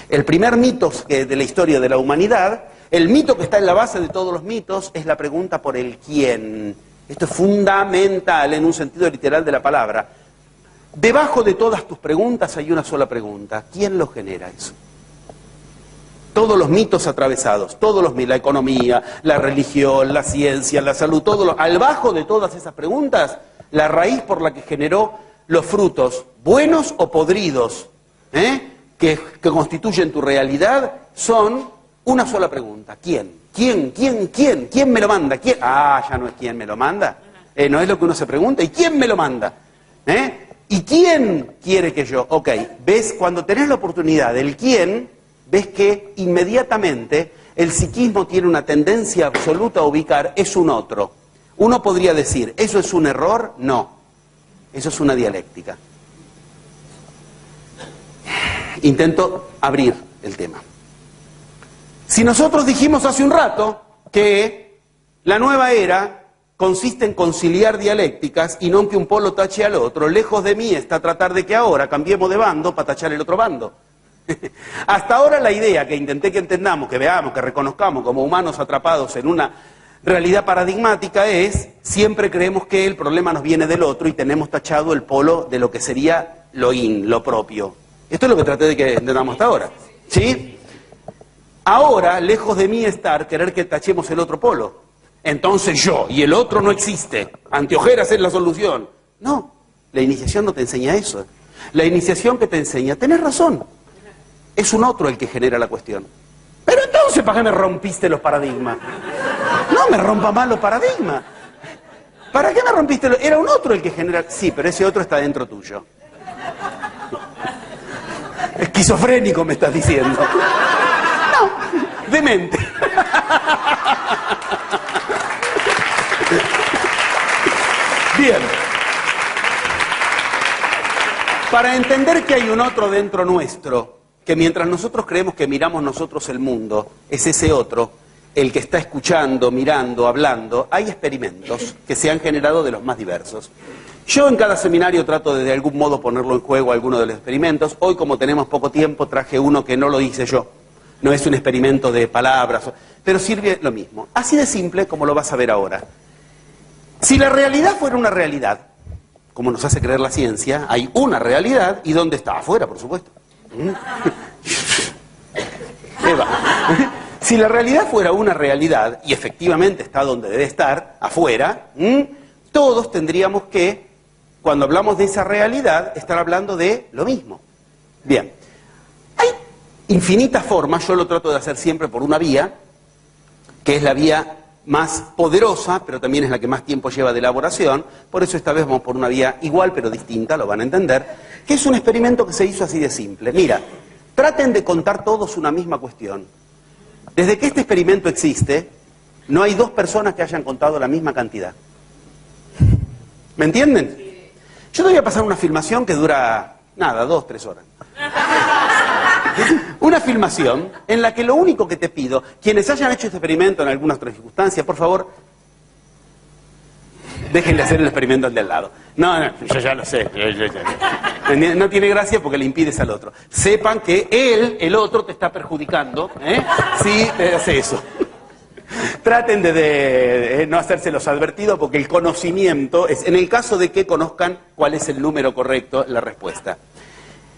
El primer mito de la historia de la humanidad, el mito que está en la base de todos los mitos, es la pregunta por el quién. Esto es fundamental en un sentido literal de la palabra. Debajo de todas tus preguntas hay una sola pregunta. ¿Quién lo genera eso? Todos los mitos atravesados, la economía, la religión, la ciencia, la salud, al bajo de todas esas preguntas, la raíz por la que generó los frutos, buenos o podridos, que constituyen tu realidad, son una sola pregunta. ¿Quién? ¿Quién? ¿Quién? ¿Quién? ¿Quién me lo manda? ¿Quién? Ah, ya no es quién me lo manda. No es lo que uno se pregunta. ¿Y quién me lo manda? ¿Y quién quiere que yo? Ok, ves, cuando tenés la oportunidad del quién, ves que inmediatamente el psiquismo tiene una tendencia absoluta a ubicar, es un otro. Uno podría decir, ¿eso es un error? No, eso es una dialéctica. Intento abrir el tema. Si nosotros dijimos hace un rato que la nueva era consiste en conciliar dialécticas y no en que un polo tache al otro, lejos de mí está tratar de que ahora cambiemos de bando para tachar el otro bando. Hasta ahora la idea que intenté que entendamos, que veamos, que reconozcamos como humanos atrapados en una realidad paradigmática es, siempre creemos que el problema nos viene del otro y tenemos tachado el polo de lo que sería lo propio. Esto es lo que traté de que entendamos hasta ahora. ¿Sí? Ahora, lejos de mí estar querer que tachemos el otro polo. Entonces yo, y el otro no existe, anteojeras es la solución. No, la iniciación no te enseña eso. La iniciación que te enseña, tenés razón, es un otro el que genera la cuestión. Pero entonces, ¿para qué me rompiste los paradigmas? No me rompa más los paradigmas. ¿Para qué me rompiste los...? Era un otro el que genera... Sí, pero ese otro está dentro tuyo. Esquizofrénico me estás diciendo. No, demente. Bien. Para entender que hay un otro dentro nuestro, que mientras nosotros creemos que miramos nosotros el mundo, es ese otro, el que está escuchando, mirando, hablando, hay experimentos que se han generado de los más diversos. Yo en cada seminario trato de algún modo ponerlo en juego alguno de los experimentos. Hoy, como tenemos poco tiempo, traje uno que no lo hice yo. No es un experimento de palabras, pero sirve lo mismo. Así de simple como lo vas a ver ahora. Si la realidad fuera una realidad, como nos hace creer la ciencia, hay una realidad, ¿y dónde está? Afuera, por supuesto. Eva. Si la realidad fuera una realidad, y efectivamente está donde debe estar, afuera, todos tendríamos que, cuando hablamos de esa realidad, estar hablando de lo mismo. Bien. Hay infinitas formas, yo lo trato de hacer siempre por una vía, que es la vía más poderosa, pero también es la que más tiempo lleva de elaboración, por eso esta vez vamos por una vía igual pero distinta, lo van a entender, que es un experimento que se hizo así de simple. Mira, traten de contar todos una misma cuestión. Desde que este experimento existe, no hay dos personas que hayan contado la misma cantidad. ¿Me entienden? Yo te voy a pasar una filmación que dura, nada, 2, 3 horas. Una filmación en la que lo único que te pido, quienes hayan hecho este experimento en alguna otra circunstancia, por favor, Déjenle hacer el experimento al de al lado. No, yo ya lo sé. No tiene gracia porque le impides al otro. Sepan que él, el otro, te está perjudicando, si te hace eso. Traten de no hacérselos advertidos porque el conocimiento es, en el caso de que conozcan cuál es el número correcto, la respuesta.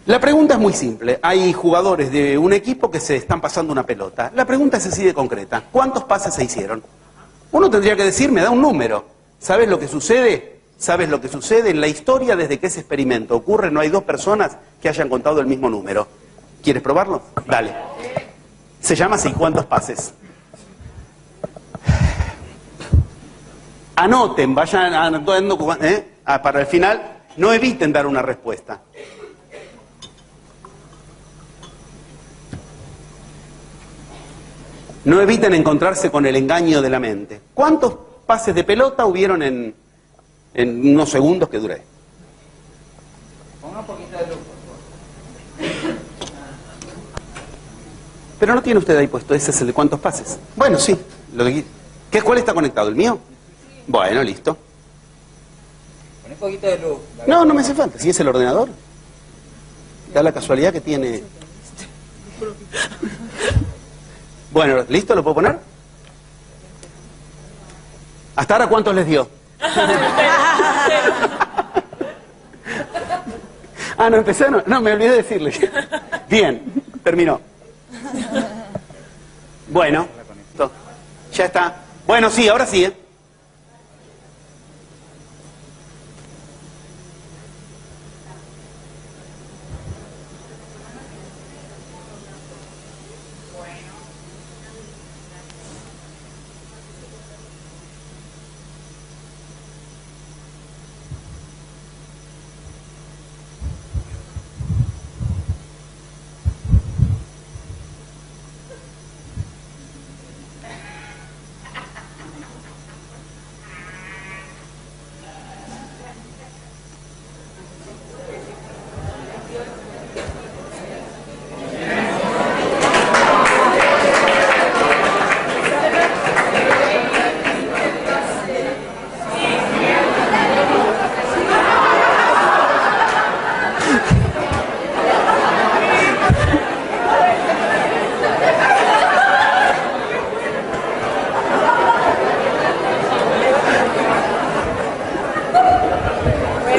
La pregunta es muy simple. Hay jugadores de un equipo que se están pasando una pelota. La pregunta es así de concreta. ¿Cuántos pases se hicieron? Uno tendría que decir, me da un número. ¿Sabes lo que sucede? ¿Sabes lo que sucede? En la historia, desde que ese experimento ocurre, no hay dos personas que hayan contado el mismo número. ¿Quieres probarlo? Dale. Se llama así, ¿cuántos pases? Anoten, vayan anotando para el final, no eviten dar una respuesta. No eviten encontrarse con el engaño de la mente. ¿Cuántos pases de pelota hubieron en unos segundos que duré? Ponga un poquito de luz, por favor. Pero no tiene usted ahí puesto, ese es el de cuántos pases. Bueno, sí. ¿Cuál está conectado? ¿El mío? Bueno, listo. Pon un poquito de luz. No me hace falta. Si es el ordenador. Da la casualidad que tiene... Bueno, ¿listo? ¿Lo puedo poner? ¿Hasta ahora cuántos les dio? No empezaron. No, me olvidé de decirle. Bien, terminó. Bueno, ya está. Bueno, sí, ahora sí,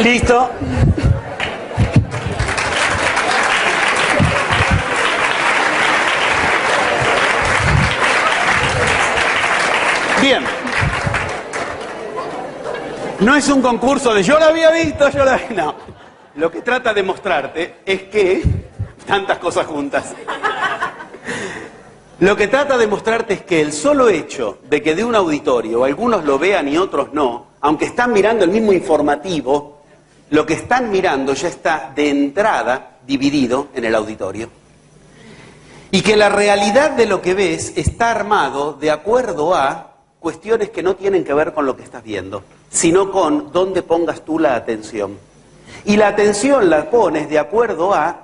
listo. Bien. No es un concurso de yo lo había visto, yo lo había... No. Lo que trata de mostrarte es que... Tantas cosas juntas. Lo que trata de mostrarte es que el solo hecho de que de un auditorio algunos lo vean y otros no, aunque están mirando el mismo informativo, lo que están mirando ya está de entrada dividido en el auditorio. Y que la realidad de lo que ves está armado de acuerdo a cuestiones que no tienen que ver con lo que estás viendo, sino con dónde pongas tú la atención. Y la atención la pones de acuerdo a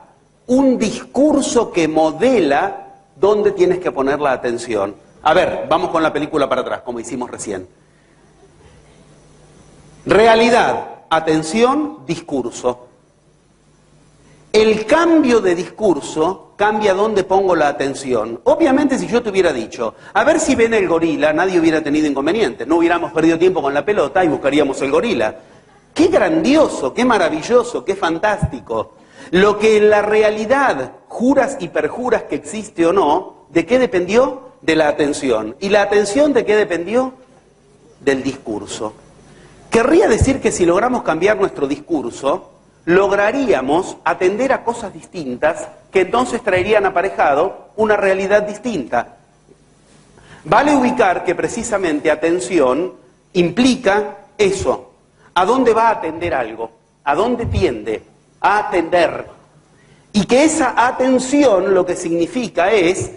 un discurso que modela dónde tienes que poner la atención. A ver, vamos con la película para atrás, como hicimos recién. Realidad, atención, discurso. El cambio de discurso cambia dónde pongo la atención. Obviamente, si yo te hubiera dicho, a ver si ven el gorila, nadie hubiera tenido inconveniente. No hubiéramos perdido tiempo con la pelota y buscaríamos el gorila. ¡Qué grandioso, qué maravilloso, qué fantástico! Lo que en la realidad juras y perjuras que existe o no, ¿de qué dependió? De la atención. ¿Y la atención de qué dependió? Del discurso. Querría decir que si logramos cambiar nuestro discurso, lograríamos atender a cosas distintas que entonces traerían aparejado una realidad distinta. Vale ubicar que precisamente atención implica eso. ¿A dónde va a atender algo? ¿A dónde tiende? A atender. Y que esa atención lo que significa es,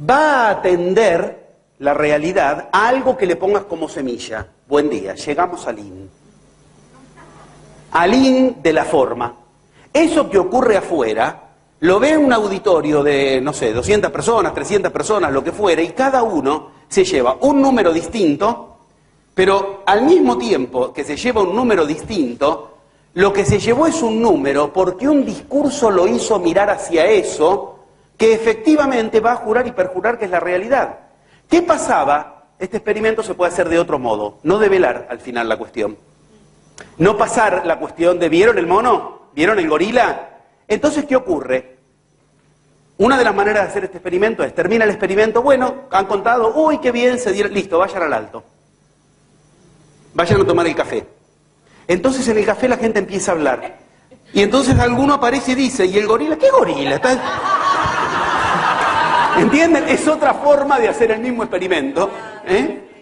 va a atender la realidad a algo que le pongas como semilla. Buen día, llegamos al IN. Al IN de la forma. Eso que ocurre afuera, lo ve un auditorio de, no sé, 200 personas, 300 personas, lo que fuera, y cada uno se lleva un número distinto, Pero al mismo tiempo que se lleva un número distinto, lo que se llevó es un número porque un discurso lo hizo mirar hacia eso, que efectivamente va a jurar y perjurar que es la realidad. ¿Qué pasaba? Este experimento se puede hacer de otro modo, no develar al final la cuestión. No pasar la cuestión de ¿vieron el mono? ¿Vieron el gorila? Entonces, ¿qué ocurre? Una de las maneras de hacer este experimento es, termina el experimento, bueno, han contado, uy, qué bien, se dieron, listo, vayan al alto. Vayan a tomar el café. Entonces en el café la gente empieza a hablar. Y entonces alguno aparece y dice, ¿y el gorila? ¿Qué gorila? ¿Entienden? Es otra forma de hacer el mismo experimento,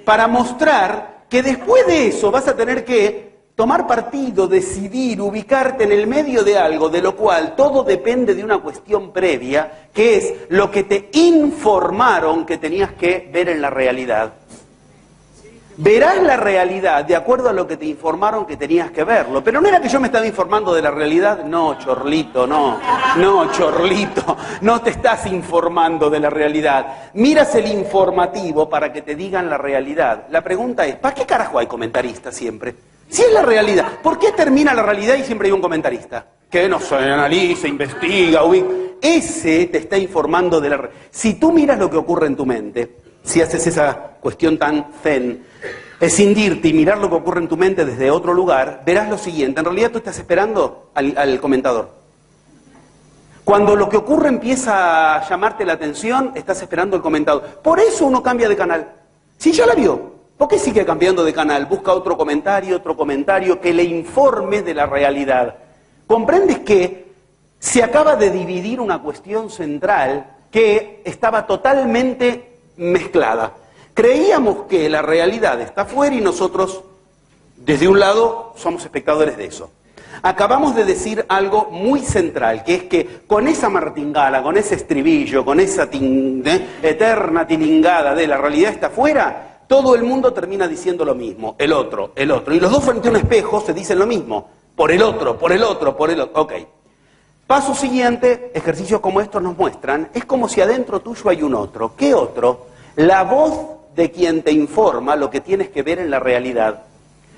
para mostrar que después de eso vas a tener que tomar partido, decidir, ubicarte en el medio de algo, de lo cual todo depende de una cuestión previa, que es lo que te informaron que tenías que ver en la realidad. Verás la realidad de acuerdo a lo que te informaron que tenías que verlo. Pero no era que yo me estaba informando de la realidad. No, chorlito, no. No, chorlito. No te estás informando de la realidad. Miras el informativo para que te digan la realidad. La pregunta es, ¿para qué carajo hay comentaristas siempre? Si es la realidad, ¿por qué termina la realidad y siempre hay un comentarista? Que no se analiza, investiga, ubica. Ese te está informando de la realidad. Si tú miras lo que ocurre en tu mente, si haces esa cuestión tan zen, escindirte y mirar lo que ocurre en tu mente desde otro lugar, verás lo siguiente. En realidad tú estás esperando al comentador. Cuando lo que ocurre empieza a llamarte la atención, estás esperando al comentador. Por eso uno cambia de canal. Si ya la vio, ¿por qué sigue cambiando de canal? Busca otro comentario que le informe de la realidad. ¿Comprendes que se acaba de dividir una cuestión central que estaba totalmente mezclada? Creíamos que la realidad está afuera y nosotros, desde un lado, somos espectadores de eso. Acabamos de decir algo muy central, que es que con esa martingala, con ese estribillo, con esa eterna tilingada de la realidad está afuera, todo el mundo termina diciendo lo mismo, el otro. Y los dos frente a un espejo se dicen lo mismo, por el otro. Ok. Paso siguiente, ejercicios como estos nos muestran, es como si adentro tuyo hay un otro. ¿Qué otro? La voz de quien te informa lo que tienes que ver en la realidad.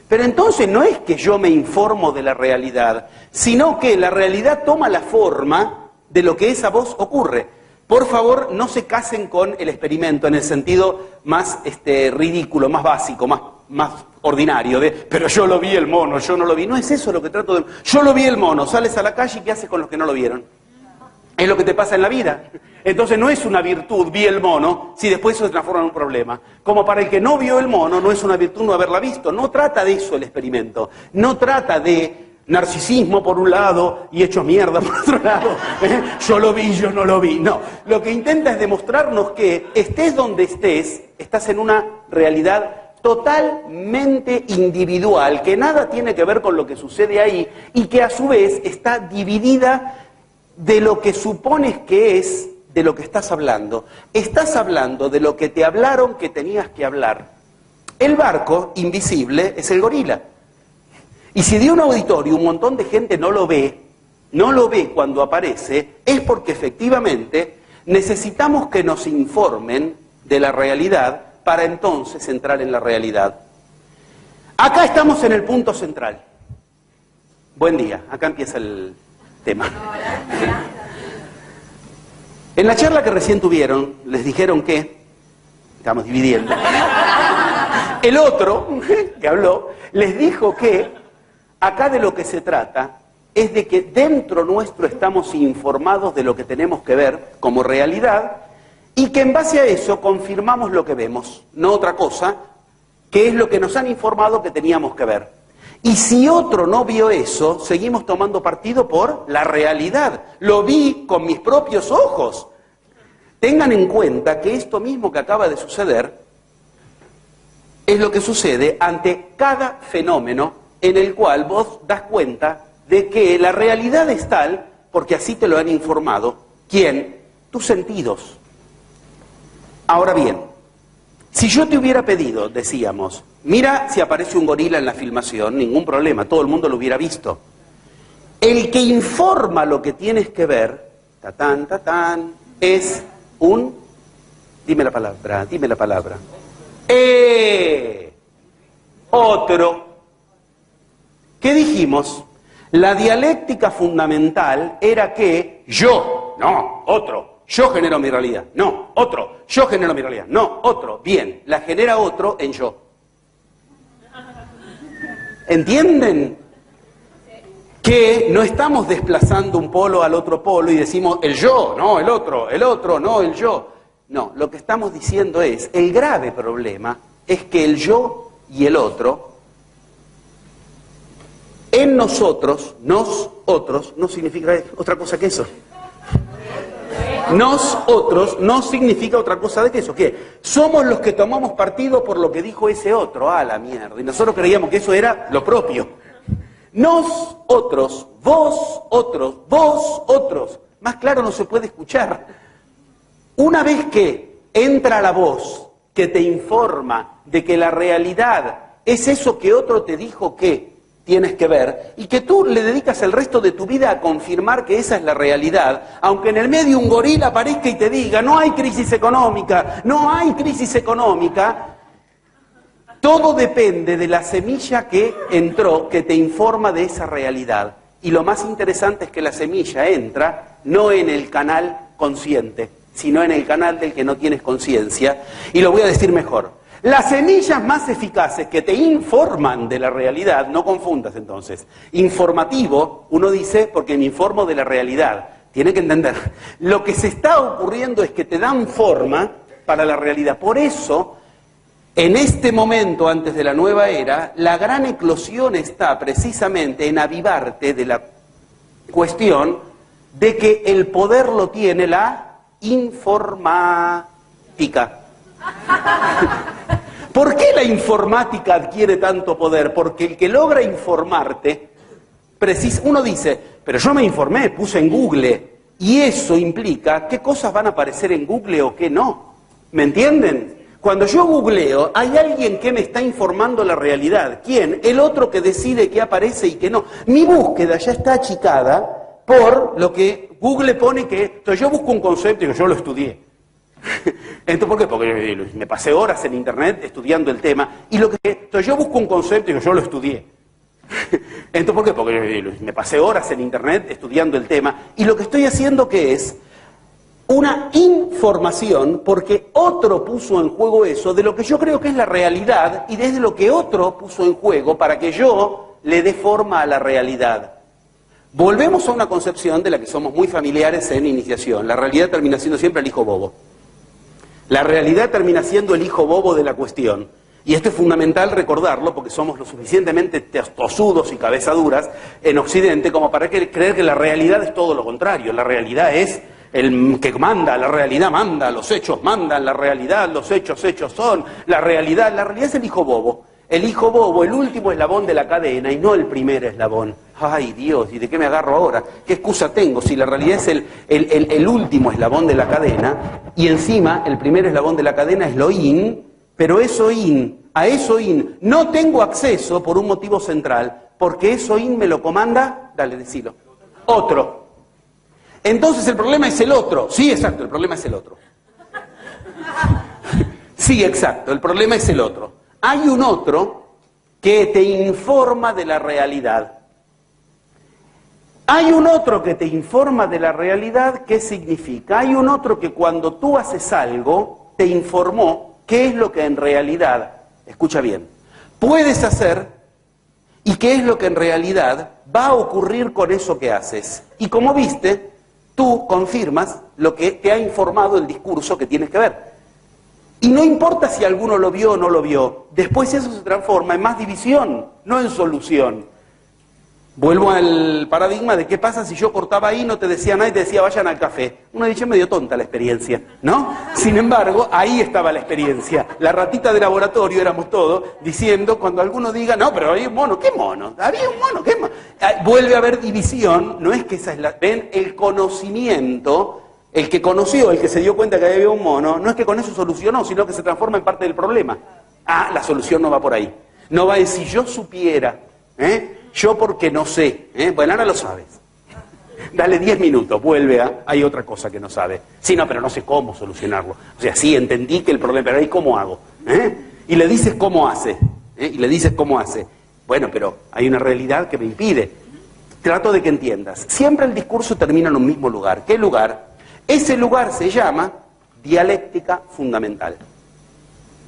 Pero entonces no es que yo me informo de la realidad, sino que la realidad toma la forma de lo que esa voz ocurre. Por favor, no se casen con el experimento en el sentido más ridículo, más básico, más ordinario, de pero yo lo vi el mono, yo no lo vi. No es eso lo que trato de... Yo lo vi el mono, sales a la calle y ¿qué haces con los que no lo vieron? Es lo que te pasa en la vida. Entonces no es una virtud, vi el mono, si después eso se transforma en un problema. Como para el que no vio el mono, no es una virtud no haberla visto. No trata de eso el experimento. No trata de narcisismo por un lado y hecho mierda por otro lado. Yo lo vi, yo no lo vi. No, lo que intenta es demostrarnos que estés donde estés, estás en una realidad totalmente individual, que nada tiene que ver con lo que sucede ahí y que a su vez está dividida de lo que supones que es de lo que estás hablando. Estás hablando de lo que te hablaron que tenías que hablar. El barco invisible es el gorila. Y si de un auditorio un montón de gente no lo ve cuando aparece, es porque efectivamente necesitamos que nos informen de la realidad para entonces entrar en la realidad. Acá estamos en el punto central. Buen día, acá empieza el tema. En la charla que recién tuvieron, les dijeron que, estamos dividiendo, el otro que habló, les dijo que acá de lo que se trata es de que dentro nuestro estamos informados de lo que tenemos que ver como realidad y que en base a eso confirmamos lo que vemos, no otra cosa, que es lo que nos han informado que teníamos que ver. Y si otro no vio eso, seguimos tomando partido por la realidad. Lo vi con mis propios ojos. Tengan en cuenta que esto mismo que acaba de suceder es lo que sucede ante cada fenómeno en el cual vos das cuenta de que la realidad es tal, porque así te lo han informado. ¿Quién? Tus sentidos. Ahora bien, si yo te hubiera pedido, decíamos, mira si aparece un gorila en la filmación, ningún problema, todo el mundo lo hubiera visto. El que informa lo que tienes que ver, es un... Dime la palabra. otro. ¿Qué dijimos? La dialéctica fundamental era que yo, no, otro, yo genero mi realidad, no, otro, yo genero mi realidad, no, otro, bien, la genera otro en yo. ¿Entienden? Que no estamos desplazando un polo al otro polo y decimos el yo, no, el otro, no, el yo. No, lo que estamos diciendo es, el grave problema es que el yo y el otro, en nosotros, otros, no significa otra cosa que eso. Nosotros no significa otra cosa de que eso. ¿Qué? Somos los que tomamos partido por lo que dijo ese otro. ¡Ah, la mierda! Y nosotros creíamos que eso era lo propio. Nosotros, vos otros. Más claro no se puede escuchar. Una vez que entra la voz que te informa de que la realidad es eso que otro te dijo que tienes que ver, y que tú le dedicas el resto de tu vida a confirmar que esa es la realidad, aunque en el medio un gorila aparezca y te diga, no hay crisis económica, todo depende de la semilla que entró, que te informa de esa realidad. Y lo más interesante es que la semilla entra no en el canal consciente, sino en el canal del que no tienes conciencia. Y lo voy a decir mejor. Las semillas más eficaces que te informan de la realidad, no confundas entonces, informativo, uno dice porque me informo de la realidad, tiene que entender, lo que se está ocurriendo es que te dan forma para la realidad, por eso, en este momento antes de la nueva era, la gran eclosión está precisamente en avivarte de la cuestión de que el poder lo tiene la informática. ¿Por qué la informática adquiere tanto poder? Porque el que logra informarte, uno dice, pero yo me informé, puse en Google, y eso implica qué cosas van a aparecer en Google o qué no. ¿Me entienden? Cuando yo googleo, hay alguien que me está informando la realidad. ¿Quién? El otro que decide qué aparece y qué no. Mi búsqueda ya está achicada por lo que Google pone que... Entonces yo busco un concepto y yo lo estudié. Entonces, ¿por qué? Porque me pasé horas en internet estudiando el tema y entonces yo busco un concepto y yo lo estudié. Entonces, ¿por qué? Porque me pasé horas en internet estudiando el tema y lo que estoy haciendo que es una información porque otro puso en juego eso de lo que yo creo que es la realidad y desde lo que otro puso en juego para que yo le dé forma a la realidad. Volvemos a una concepción de la que somos muy familiares en iniciación. La realidad termina siendo siempre el hijo bobo. La realidad termina siendo el hijo bobo de la cuestión. Y esto es fundamental recordarlo porque somos lo suficientemente tosudos y cabezaduras en Occidente como para creer que la realidad es todo lo contrario. La realidad es el que manda, la realidad manda, los hechos mandan, la realidad, los hechos son, la realidad es el hijo bobo. El hijo bobo, el último eslabón de la cadena y no el primer eslabón. Ay Dios, ¿y de qué me agarro ahora? ¿Qué excusa tengo si la realidad es el último eslabón de la cadena y encima el primer eslabón de la cadena es lo in, pero a eso in no tengo acceso por un motivo central, porque eso in me lo comanda, dale, decilo, otro. Entonces el problema es el otro. Sí, exacto, el problema es el otro. Sí, exacto, el problema es el otro. Hay un otro que te informa de la realidad. Hay un otro que te informa de la realidad, ¿qué significa? Hay un otro que cuando tú haces algo, te informó qué es lo que en realidad, escucha bien, puedes hacer y qué es lo que en realidad va a ocurrir con eso que haces. Y como viste, tú confirmas lo que te ha informado el discurso que tienes que ver. Y no importa si alguno lo vio o no lo vio, después eso se transforma en más división, no en solución. Vuelvo al paradigma de qué pasa si yo cortaba ahí, no te decía nada y te decía vayan al café. Uno dice medio tonta la experiencia, ¿no? Sin embargo, ahí estaba la experiencia. La ratita de laboratorio éramos todos diciendo cuando alguno diga, no, pero había un mono, ¿qué mono? Había un mono, ¿qué mono? Vuelve a haber división, no es que esa es la... Ven, el conocimiento... El que conoció, el que se dio cuenta que había un mono, no es que con eso solucionó, sino que se transforma en parte del problema. Ah, la solución no va por ahí. No va en si yo supiera, yo porque no sé. Bueno, ahora lo sabes. Dale 10 minutos, vuelve hay otra cosa que no sabe. Sí, no, pero no sé cómo solucionarlo. O sea, sí, entendí que el problema, pero ahí cómo hago. Y le dices cómo hace. Y le dices cómo hace. Bueno, pero hay una realidad que me impide. Trato de que entiendas. Siempre el discurso termina en un mismo lugar. ¿Qué lugar? Ese lugar se llama dialéctica fundamental.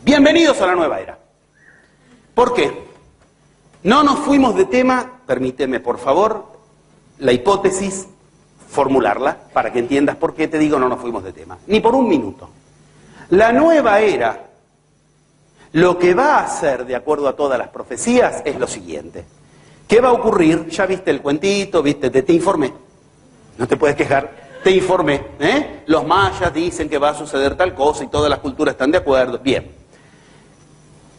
Bienvenidos a la nueva era. ¿Por qué? No nos fuimos de tema, permíteme por favor, la hipótesis, formularla, para que entiendas por qué te digo no nos fuimos de tema. Ni por un minuto. La nueva era, lo que va a hacer, de acuerdo a todas las profecías, es lo siguiente. ¿Qué va a ocurrir? Ya viste el cuentito, viste, te informé. No te puedes quejar, te informé. Los mayas dicen que va a suceder tal cosa y todas las culturas están de acuerdo. Bien.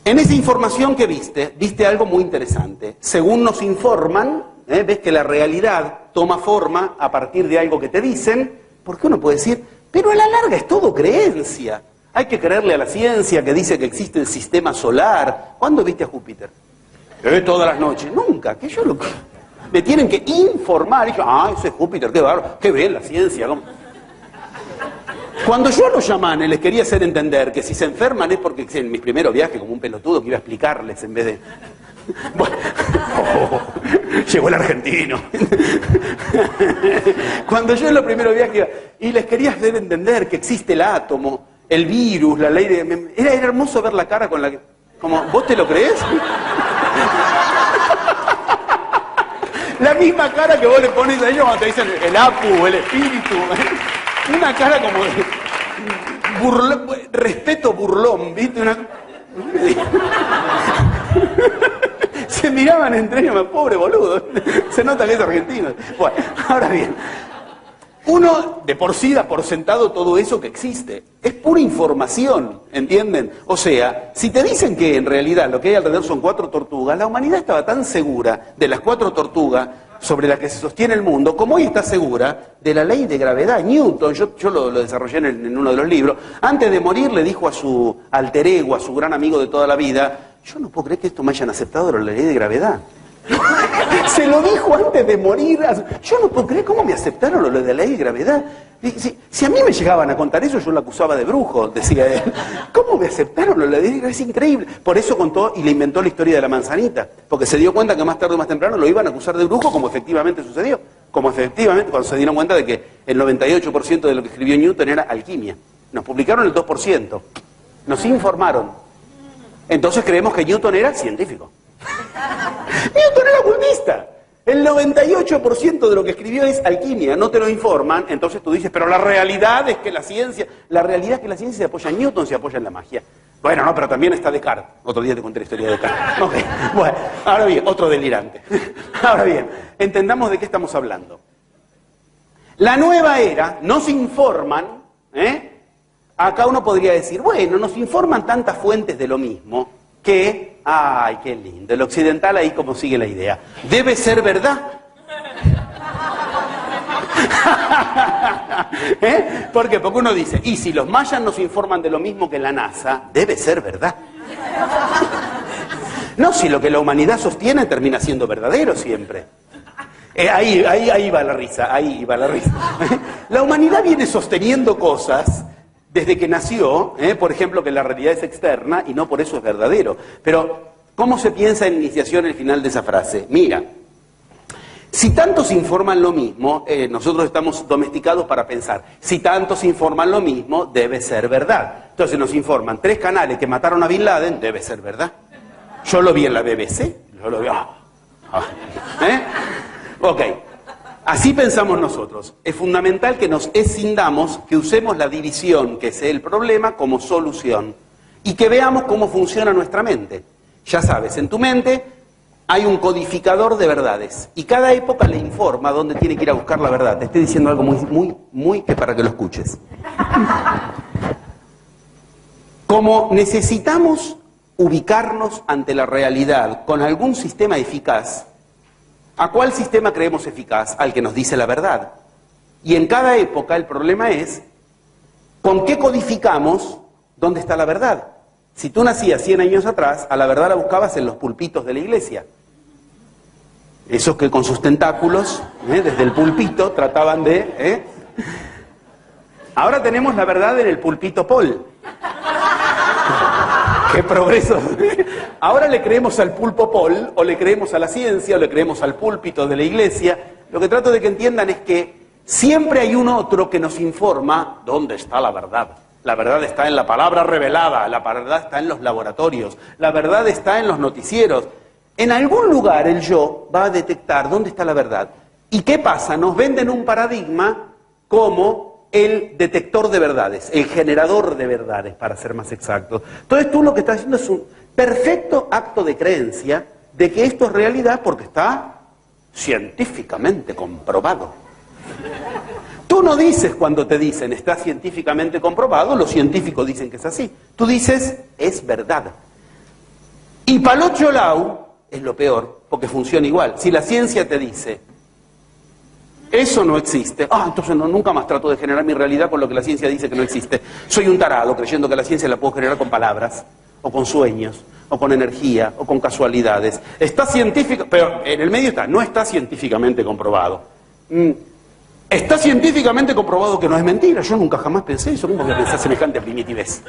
En esa información que viste algo muy interesante. Según nos informan, ves que la realidad toma forma a partir de algo que te dicen, porque uno puede decir, pero a la larga es todo creencia. Hay que creerle a la ciencia que dice que existe el sistema solar. ¿Cuándo viste a Júpiter? Todas las noches. Nunca, que yo lo... Me tienen que informar. Y yo, ese es Júpiter, qué bárbaro, qué bien la ciencia. ¿Cómo? Cuando yo a los chamanes les quería hacer entender que si se enferman es porque en mis primeros viajes, como un pelotudo que iba a explicarles en vez de... Bueno, llegó el argentino. Cuando yo en los primeros viajes iba, y les quería hacer entender que existe el átomo, el virus, la ley de... Era hermoso ver la cara con la que... Como, ¿vos te lo crees? La misma cara que vos le pones a ellos cuando te dicen el apu, el espíritu. Una cara como de respeto burlón, ¿viste? Se miraban entre ellos, pobre boludo. Se nota que es argentino. Bueno, ahora bien, uno de por sí da por sentado todo eso que existe. Es pura información, ¿entienden? O sea, si te dicen que en realidad lo que hay alrededor son 4 tortugas, la humanidad estaba tan segura de las 4 tortugas sobre las que se sostiene el mundo, como hoy está segura de la ley de gravedad. Newton, yo lo desarrollé en uno de los libros, antes de morir le dijo a su alter ego, a su gran amigo de toda la vida, yo no puedo creer que esto me hayan aceptado la ley de gravedad. Se lo dijo antes de morir. Yo no puedo creer cómo me aceptaron lo de la ley de gravedad. Si a mí me llegaban a contar eso, yo lo acusaba de brujo, decía él. ¿Cómo me aceptaron lo de la ley de gravedad? Es increíble. Por eso contó y le inventó la historia de la manzanita. Porque se dio cuenta que más tarde o más temprano lo iban a acusar de brujo, como efectivamente sucedió. Como efectivamente, cuando se dieron cuenta de que el 98% de lo que escribió Newton era alquimia. Nos publicaron el 2%. Nos informaron. Entonces creemos que Newton era científico. Newton era ocultista. El 98% de lo que escribió es alquimia, no te lo informan, entonces tú dices, pero la realidad es que la ciencia se apoya en Newton, se apoya en la magia. Bueno, no, pero también está Descartes. Otro día te conté la historia de Descartes. Okay. Bueno, ahora bien, otro delirante. Ahora bien, entendamos de qué estamos hablando. La nueva era, nos informan, acá uno podría decir, bueno, nos informan tantas fuentes de lo mismo, que, ay, qué lindo, el occidental ahí como sigue la idea. Debe ser verdad. ¿Por qué? Porque uno dice, y si los mayas nos informan de lo mismo que la NASA, debe ser verdad. No, si lo que la humanidad sostiene termina siendo verdadero siempre. Ahí va la risa, ahí va la risa. La humanidad viene sosteniendo cosas desde que nació, por ejemplo, que la realidad es externa y no por eso es verdadero. Pero, ¿cómo se piensa en iniciación el final de esa frase? Mira, si tantos informan lo mismo, nosotros estamos domesticados para pensar, si tantos informan lo mismo, debe ser verdad. Entonces nos informan 3 canales que mataron a Bin Laden, debe ser verdad. Yo lo vi en la BBC, yo lo vi... Ok. Así pensamos nosotros. Es fundamental que nos escindamos, que usemos la división, que es el problema, como solución. Y que veamos cómo funciona nuestra mente. Ya sabes, en tu mente hay un codificador de verdades. Y cada época le informa dónde tiene que ir a buscar la verdad. Te estoy diciendo algo muy que para que lo escuches. Como necesitamos ubicarnos ante la realidad con algún sistema eficaz, ¿a cuál sistema creemos eficaz? Al que nos dice la verdad. Y en cada época el problema es, ¿con qué codificamos dónde está la verdad? Si tú nacías 100 años atrás, a la verdad la buscabas en los pulpitos de la iglesia. Esos que con sus tentáculos, desde el pulpito, trataban de... Ahora tenemos la verdad en el pulpito Paul. ¡Qué progreso! Ahora le creemos al pulpo Paul, o le creemos a la ciencia, o le creemos al púlpito de la iglesia. Lo que trato de que entiendan es que siempre hay un otro que nos informa dónde está la verdad. La verdad está en la palabra revelada, la verdad está en los laboratorios, la verdad está en los noticieros. En algún lugar el yo va a detectar dónde está la verdad. ¿Y qué pasa? Nos venden un paradigma como el detector de verdades, el generador de verdades, para ser más exactos. Entonces tú lo que estás haciendo es un perfecto acto de creencia de que esto es realidad porque está científicamente comprobado. Tú no dices cuando te dicen está científicamente comprobado, los científicos dicen que es así. Tú dices es verdad. Y Palocho Lau es lo peor, porque funciona igual. Si la ciencia te dice eso no existe, entonces nunca más trato de generar mi realidad con lo que la ciencia dice que no existe. Soy un tarado creyendo que la ciencia la puedo generar con palabras, o con sueños, o con energía, o con casualidades. Está científico, pero en el medio está, no está científicamente comprobado. Está científicamente comprobado que no es mentira. Yo nunca jamás pensé eso, ¿cómo voy a pensar semejante primitivez?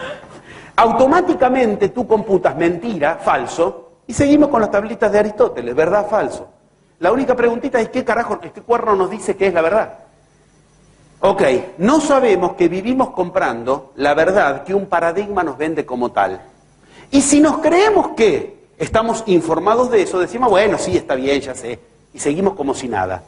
Automáticamente tú computas mentira, falso, y seguimos con las tablitas de Aristóteles, verdad, falso. La única preguntita es ¿qué carajo, qué cuerno nos dice que es la verdad? Ok, no sabemos que vivimos comprando la verdad que un paradigma nos vende como tal. Y si nos creemos que estamos informados de eso, decimos, bueno, sí, está bien, ya sé, y seguimos como si nada.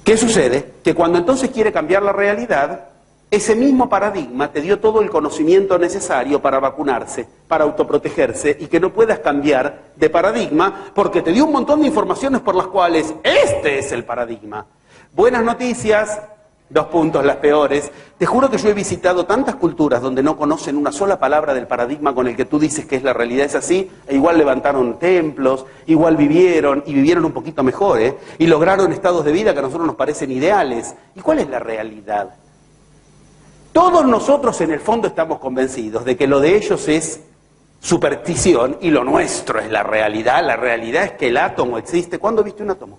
¿Qué sucede? Que cuando entonces quiere cambiar la realidad, ese mismo paradigma te dio todo el conocimiento necesario para vacunarse, para autoprotegerse, y que no puedas cambiar de paradigma porque te dio un montón de informaciones por las cuales este es el paradigma. Buenas noticias, 2 puntos, las peores. Te juro que yo he visitado tantas culturas donde no conocen una sola palabra del paradigma con el que tú dices que es la realidad, es así, e igual levantaron templos, igual vivieron, y vivieron un poquito mejor, y lograron estados de vida que a nosotros nos parecen ideales. ¿Y cuál es la realidad? Todos nosotros en el fondo estamos convencidos de que lo de ellos es superstición y lo nuestro es la realidad. La realidad es que el átomo existe. ¿Cuándo viste un átomo?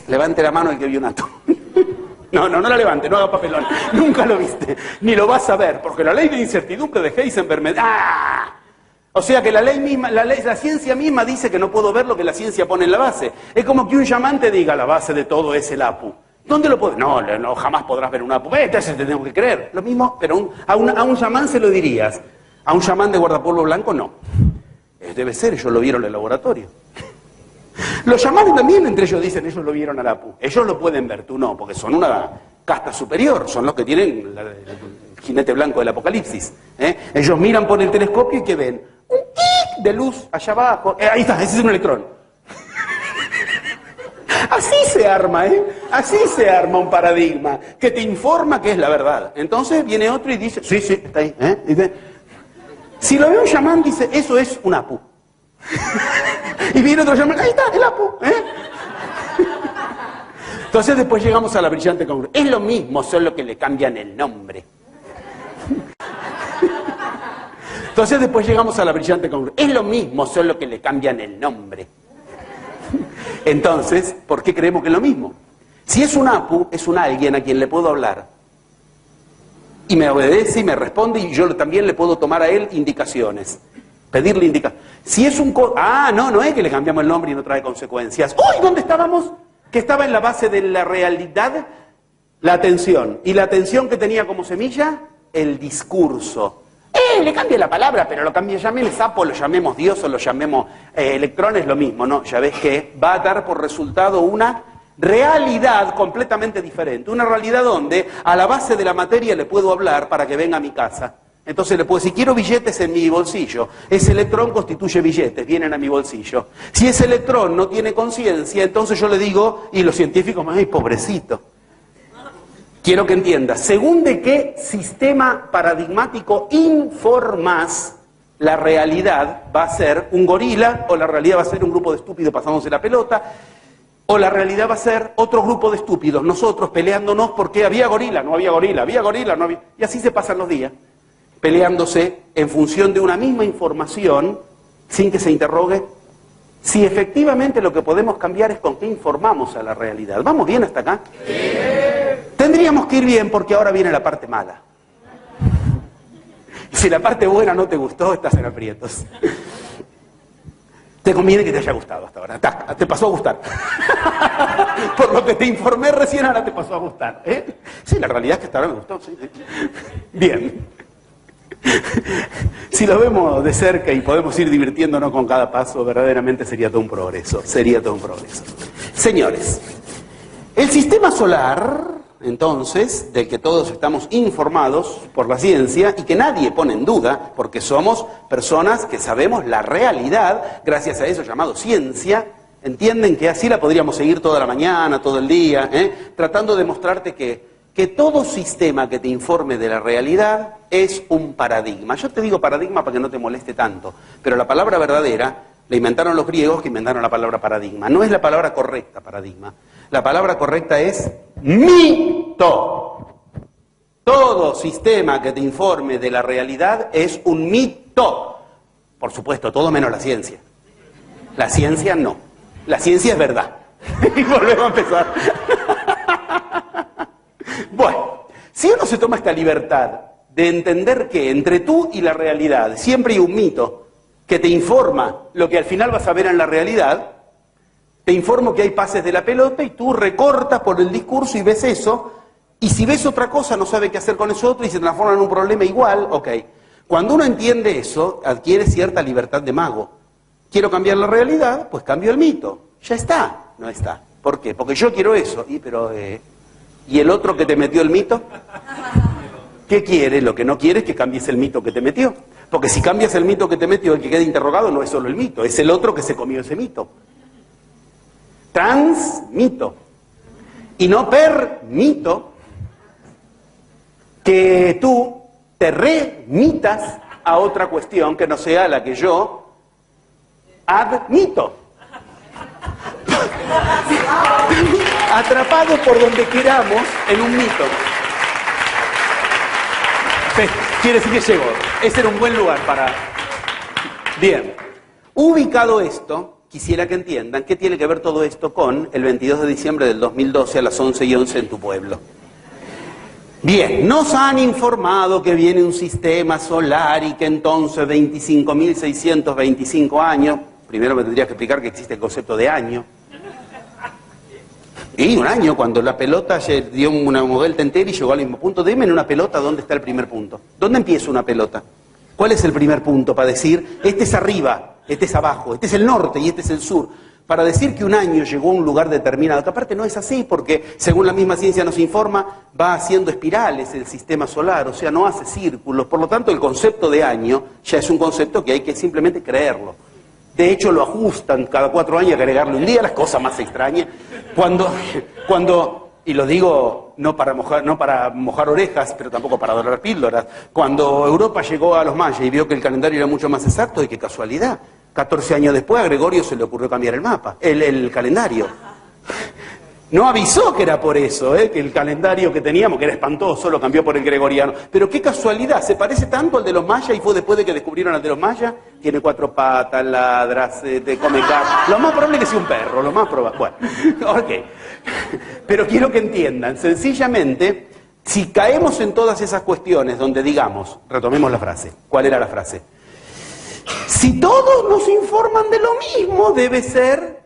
Levante la mano el que vio un átomo. No la levante, no haga papelón. Nunca lo viste, ni lo vas a ver, porque la ley de incertidumbre de Heisenberg me... O sea que la ley misma, la ciencia misma dice que no puedo ver lo que la ciencia pone en la base. Es como que un chamán te diga la base de todo es el Apu. ¿Dónde lo puedes? No, jamás podrás ver un Apu. Entonces te tengo que creer. Lo mismo, pero a un chamán se lo dirías. A un chamán de guardapolvo blanco no. Debe ser, ellos lo vieron en el laboratorio. Los chamanes también entre ellos dicen, ellos lo vieron al Apu. Ellos lo pueden ver, tú no, porque son una casta superior, son los que tienen el jinete blanco del apocalipsis. Ellos miran por el telescopio y ¿qué ven? Un tic de luz allá abajo. Ahí está, ese es un electrón. Así se arma, Así se arma un paradigma que te informa que es la verdad. Entonces viene otro y dice, sí, está ahí, Dice, si lo ve un chamán, dice, eso es un Apu. Y viene otro chamán, ahí está, el Apu, Entonces después llegamos a la brillante conclusión. Es lo mismo, solo que le cambian el nombre. Entonces después llegamos a la brillante conclusión. Es lo mismo, solo que le cambian el nombre. Entonces, ¿por qué creemos que es lo mismo? Si es un Apu, es un alguien a quien le puedo hablar. Y me obedece y me responde y yo también le puedo tomar a él indicaciones. Pedirle indicaciones. Si es un... no es que le cambiamos el nombre y no trae consecuencias. ¡Uy! ¿Dónde estábamos? Que estaba en la base de la realidad, la atención. ¿Y la atención que tenía como semilla? El discurso. Le cambie la palabra, pero lo cambie, llamemos sapo, lo llamemos Dios o lo llamemos electrones, lo mismo, ¿no? Ya ves que va a dar por resultado una realidad completamente diferente. Una realidad donde a la base de la materia le puedo hablar para que venga a mi casa. Entonces le puedo decir, quiero billetes en mi bolsillo. Ese electrón constituye billetes, vienen a mi bolsillo. Si ese electrón no tiene conciencia, entonces yo le digo, y los científicos me dicen, ¡ay, pobrecito! Quiero que entiendas, según de qué sistema paradigmático informas, la realidad va a ser un gorila, o la realidad va a ser un grupo de estúpidos pasándose la pelota, o la realidad va a ser otro grupo de estúpidos, nosotros peleándonos porque había gorila, no había gorila, había gorila, no había... Y así se pasan los días, peleándose en función de una misma información, sin que se interrogue si efectivamente lo que podemos cambiar es con qué informamos a la realidad. ¿Vamos bien hasta acá? Sí. Tendríamos que ir bien porque ahora viene la parte mala. Si la parte buena no te gustó, estás en aprietos. Te conviene que te haya gustado hasta ahora. Te pasó a gustar. Por lo que te informé recién, ahora te pasó a gustar. Sí, la realidad es que hasta ahora me gustó. Sí. Bien. Si lo vemos de cerca y podemos ir divirtiéndonos con cada paso, verdaderamente sería todo un progreso. Sería todo un progreso. Señores, el sistema solar, entonces, del que todos estamos informados por la ciencia y que nadie pone en duda, porque somos personas que sabemos la realidad, gracias a eso llamado ciencia, entienden que así la podríamos seguir toda la mañana, todo el día, tratando de mostrarte que todo sistema que te informe de la realidad es un paradigma. Yo te digo paradigma para que no te moleste tanto, pero la palabra verdadera la inventaron los griegos que inventaron la palabra paradigma. No es la palabra correcta, paradigma. La palabra correcta es mito. Todo sistema que te informe de la realidad es un mito. Por supuesto, todo menos la ciencia. La ciencia no. La ciencia es verdad. Y volvemos a empezar. Bueno, si uno se toma esta libertad de entender que entre tú y la realidad siempre hay un mito que te informa lo que al final vas a ver en la realidad, te informo que hay pases de la pelota y tú recortas por el discurso y ves eso, y si ves otra cosa no sabes qué hacer con eso otro y se transforma en un problema igual, ok. Cuando uno entiende eso, adquiere cierta libertad de mago. Quiero cambiar la realidad, pues cambio el mito. Ya está, no está. ¿Por qué? Porque yo quiero eso. ¿Y el otro que te metió el mito? ¿Qué quiere? Lo que no quiere es que cambies el mito que te metió. Porque si cambias el mito que te metió, el que queda interrogado no es solo el mito, es el otro que se comió ese mito. Transmito. Y no permito que tú te remitas a otra cuestión que no sea la que yo admito. Atrapados por donde queramos en un mito. Quiere decir que llegó. Ese era un buen lugar para... Bien. Ubicado esto, quisiera que entiendan qué tiene que ver todo esto con el 22 de diciembre del 2012 a las 11:11 en tu pueblo. Bien, nos han informado que viene un sistema solar y que entonces 25.625 años, primero me tendrías que explicar que existe el concepto de año. Y un año, cuando la pelota dio una vuelta entera y llegó al mismo punto. Dime en una pelota dónde está el primer punto. ¿Dónde empieza una pelota? ¿Cuál es el primer punto para decir, este es arriba, este es abajo, este es el norte y este es el sur? Para decir que un año llegó a un lugar determinado, que aparte no es así, porque según la misma ciencia nos informa, va haciendo espirales el sistema solar, o sea, no hace círculos. Por lo tanto, el concepto de año ya es un concepto que hay que simplemente creerlo. De hecho, lo ajustan cada 4 años, agregarle un día, las cosas más extrañas. Cuando, y lo digo no para mojar orejas, pero tampoco para dorar píldoras, cuando Europa llegó a los mayas y vio que el calendario era mucho más exacto, y qué casualidad, 14 años después a Gregorio se le ocurrió cambiar el mapa, el calendario. No avisó que era por eso, que el calendario que teníamos, que era espantoso, lo cambió por el gregoriano. Pero qué casualidad, se parece tanto al de los mayas y fue después de que descubrieron al de los mayas. Tiene 4 patas, ladra, te come carne. Lo más probable es que sea un perro, lo más probable. Bueno, ok. Pero quiero que entiendan, sencillamente, si caemos en todas esas cuestiones donde digamos, retomemos la frase. ¿Cuál era la frase? Si todos nos informan de lo mismo, debe ser...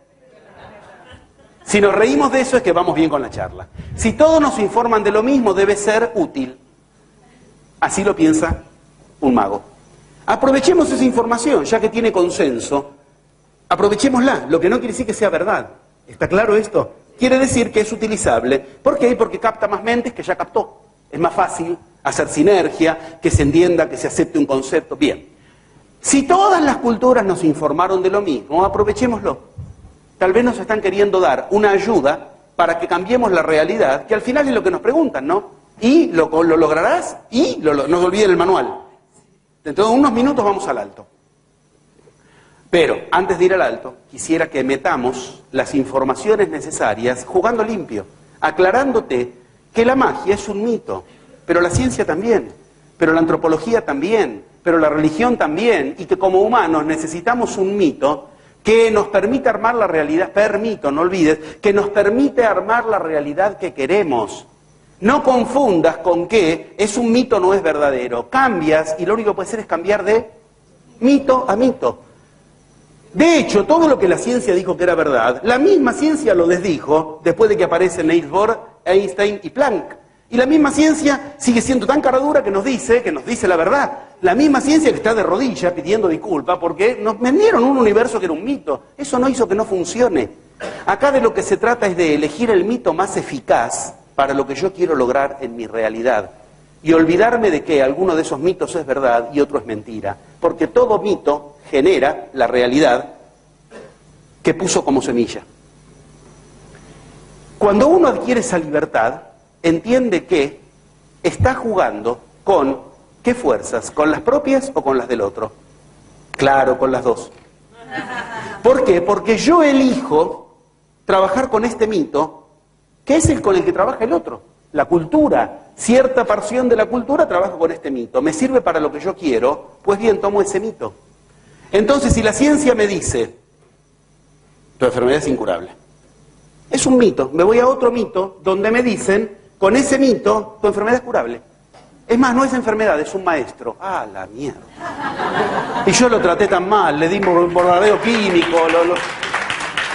Si nos reímos de eso es que vamos bien con la charla. Si todos nos informan de lo mismo, debe ser útil. Así lo piensa un mago. Aprovechemos esa información, ya que tiene consenso. Aprovechémosla, lo que no quiere decir que sea verdad. ¿Está claro esto? Quiere decir que es utilizable. ¿Por qué? Porque capta más mentes que ya captó. Es más fácil hacer sinergia, que se entienda, que se acepte un concepto. Bien. Si todas las culturas nos informaron de lo mismo, aprovechémoslo. Tal vez nos están queriendo dar una ayuda para que cambiemos la realidad, que al final es lo que nos preguntan, ¿no? ¿Y lo lograrás? Y no se olviden el manual. Dentro de unos minutos vamos al alto. Pero antes de ir al alto, quisiera que metamos las informaciones necesarias jugando limpio, aclarándote que la magia es un mito, pero la ciencia también, pero la antropología también, pero la religión también, y que como humanos necesitamos un mito que nos permite armar la realidad, no olvides, que nos permite armar la realidad que queremos. No confundas con que es un mito, no es verdadero. Cambias y lo único que puedes hacer es cambiar de mito a mito. De hecho, todo lo que la ciencia dijo que era verdad, la misma ciencia lo desdijo después de que aparecen Niels Bohr, Einstein y Planck. Y la misma ciencia sigue siendo tan cara dura que nos dice la verdad. La misma ciencia que está de rodillas pidiendo disculpas porque nos vendieron un universo que era un mito. Eso no hizo que no funcione. Acá de lo que se trata es de elegir el mito más eficaz para lo que yo quiero lograr en mi realidad. Y olvidarme de que alguno de esos mitos es verdad y otro es mentira. Porque todo mito genera la realidad que puso como semilla. Cuando uno adquiere esa libertad, entiende que está jugando con ¿qué fuerzas? ¿Con las propias o con las del otro? Claro, con las dos. ¿Por qué? Porque yo elijo trabajar con este mito, que es el con el que trabaja el otro. La cultura, cierta porción de la cultura trabaja con este mito. ¿Me sirve para lo que yo quiero? Pues bien, tomo ese mito. Entonces, si la ciencia me dice, tu enfermedad es incurable, es un mito. Me voy a otro mito donde me dicen, con ese mito, tu enfermedad es curable. Es más, no es enfermedad, es un maestro. ¡Ah, la mierda! Y yo lo traté tan mal, le di un bombardeo químico.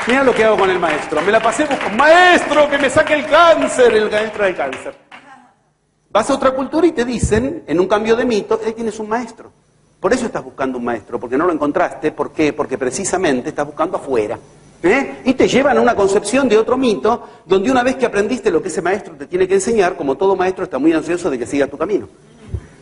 Mirá lo que hago con el maestro. Me la pasé con maestro, que me saque el cáncer, el maestro del cáncer. Vas a otra cultura y te dicen, en un cambio de mito, ahí tienes un maestro. Por eso estás buscando un maestro, porque no lo encontraste. ¿Por qué? Porque precisamente estás buscando afuera. Y te llevan a una concepción de otro mito, donde una vez que aprendiste lo que ese maestro te tiene que enseñar, como todo maestro está muy ansioso de que siga tu camino.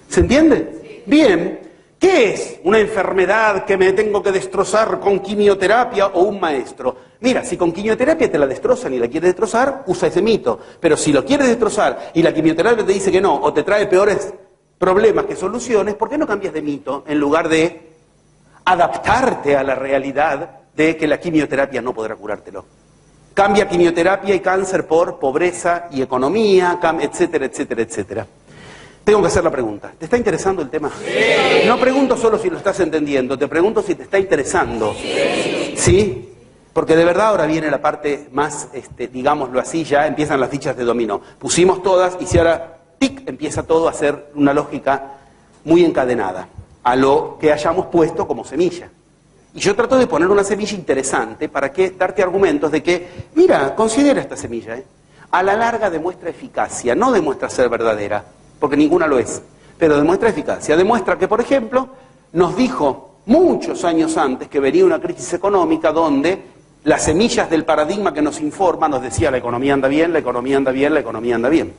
¿Se entiende? Bien, ¿qué es una enfermedad que me tengo que destrozar con quimioterapia o un maestro? Mira, si con quimioterapia te la destrozan y la quieres destrozar, usa ese mito. Pero si lo quieres destrozar y la quimioterapia te dice que no, o te trae peores problemas que soluciones, ¿por qué no cambias de mito en lugar de adaptarte a la realidad de que la quimioterapia no podrá curártelo? Cambia quimioterapia y cáncer por pobreza y economía, etcétera, etcétera, etcétera. Tengo que hacer la pregunta. ¿Te está interesando el tema? Sí. No pregunto solo si lo estás entendiendo, te pregunto si te está interesando. Sí. ¿Sí? Porque de verdad ahora viene la parte más, digámoslo así, ya empiezan las fichas de dominó. Pusimos todas y si ahora, tic, empieza todo a ser una lógica muy encadenada a lo que hayamos puesto como semilla. Y yo trato de poner una semilla interesante para que darte argumentos de que, mira, considera esta semilla, a la larga demuestra eficacia, no demuestra ser verdadera, porque ninguna lo es, pero demuestra eficacia. Demuestra que, por ejemplo, nos dijo muchos años antes que venía una crisis económica donde las semillas del paradigma que nos informa nos decía la economía anda bien, la economía anda bien, la economía anda bien.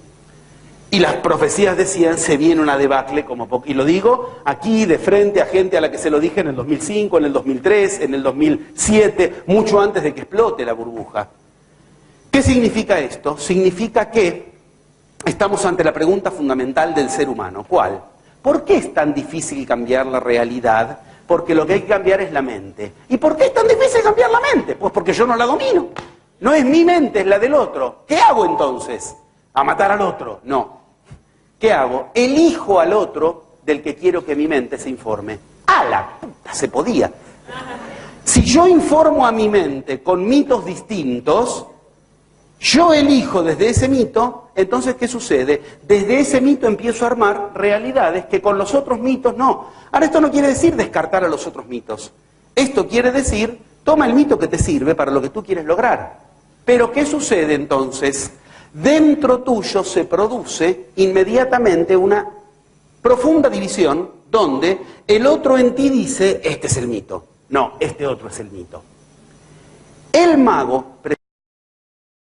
Y las profecías decían, se viene una debacle como poco. Y lo digo aquí de frente a gente a la que se lo dije en el 2005, en el 2003, en el 2007, mucho antes de que explote la burbuja. ¿Qué significa esto? Significa que estamos ante la pregunta fundamental del ser humano. ¿Cuál? ¿Por qué es tan difícil cambiar la realidad? Porque lo que hay que cambiar es la mente. ¿Y por qué es tan difícil cambiar la mente? Pues porque yo no la domino. No es mi mente, es la del otro. ¿Qué hago entonces? ¿A matar al otro? No. ¿Qué hago? Elijo al otro del que quiero que mi mente se informe. ¡A la puta! Se podía. Si yo informo a mi mente con mitos distintos, yo elijo desde ese mito, entonces ¿qué sucede? Desde ese mito empiezo a armar realidades que con los otros mitos no. Ahora esto no quiere decir descartar a los otros mitos. Esto quiere decir, toma el mito que te sirve para lo que tú quieres lograr. Pero ¿qué sucede entonces? Dentro tuyo se produce inmediatamente una profunda división donde el otro en ti dice, este es el mito. No, este otro es el mito. El mago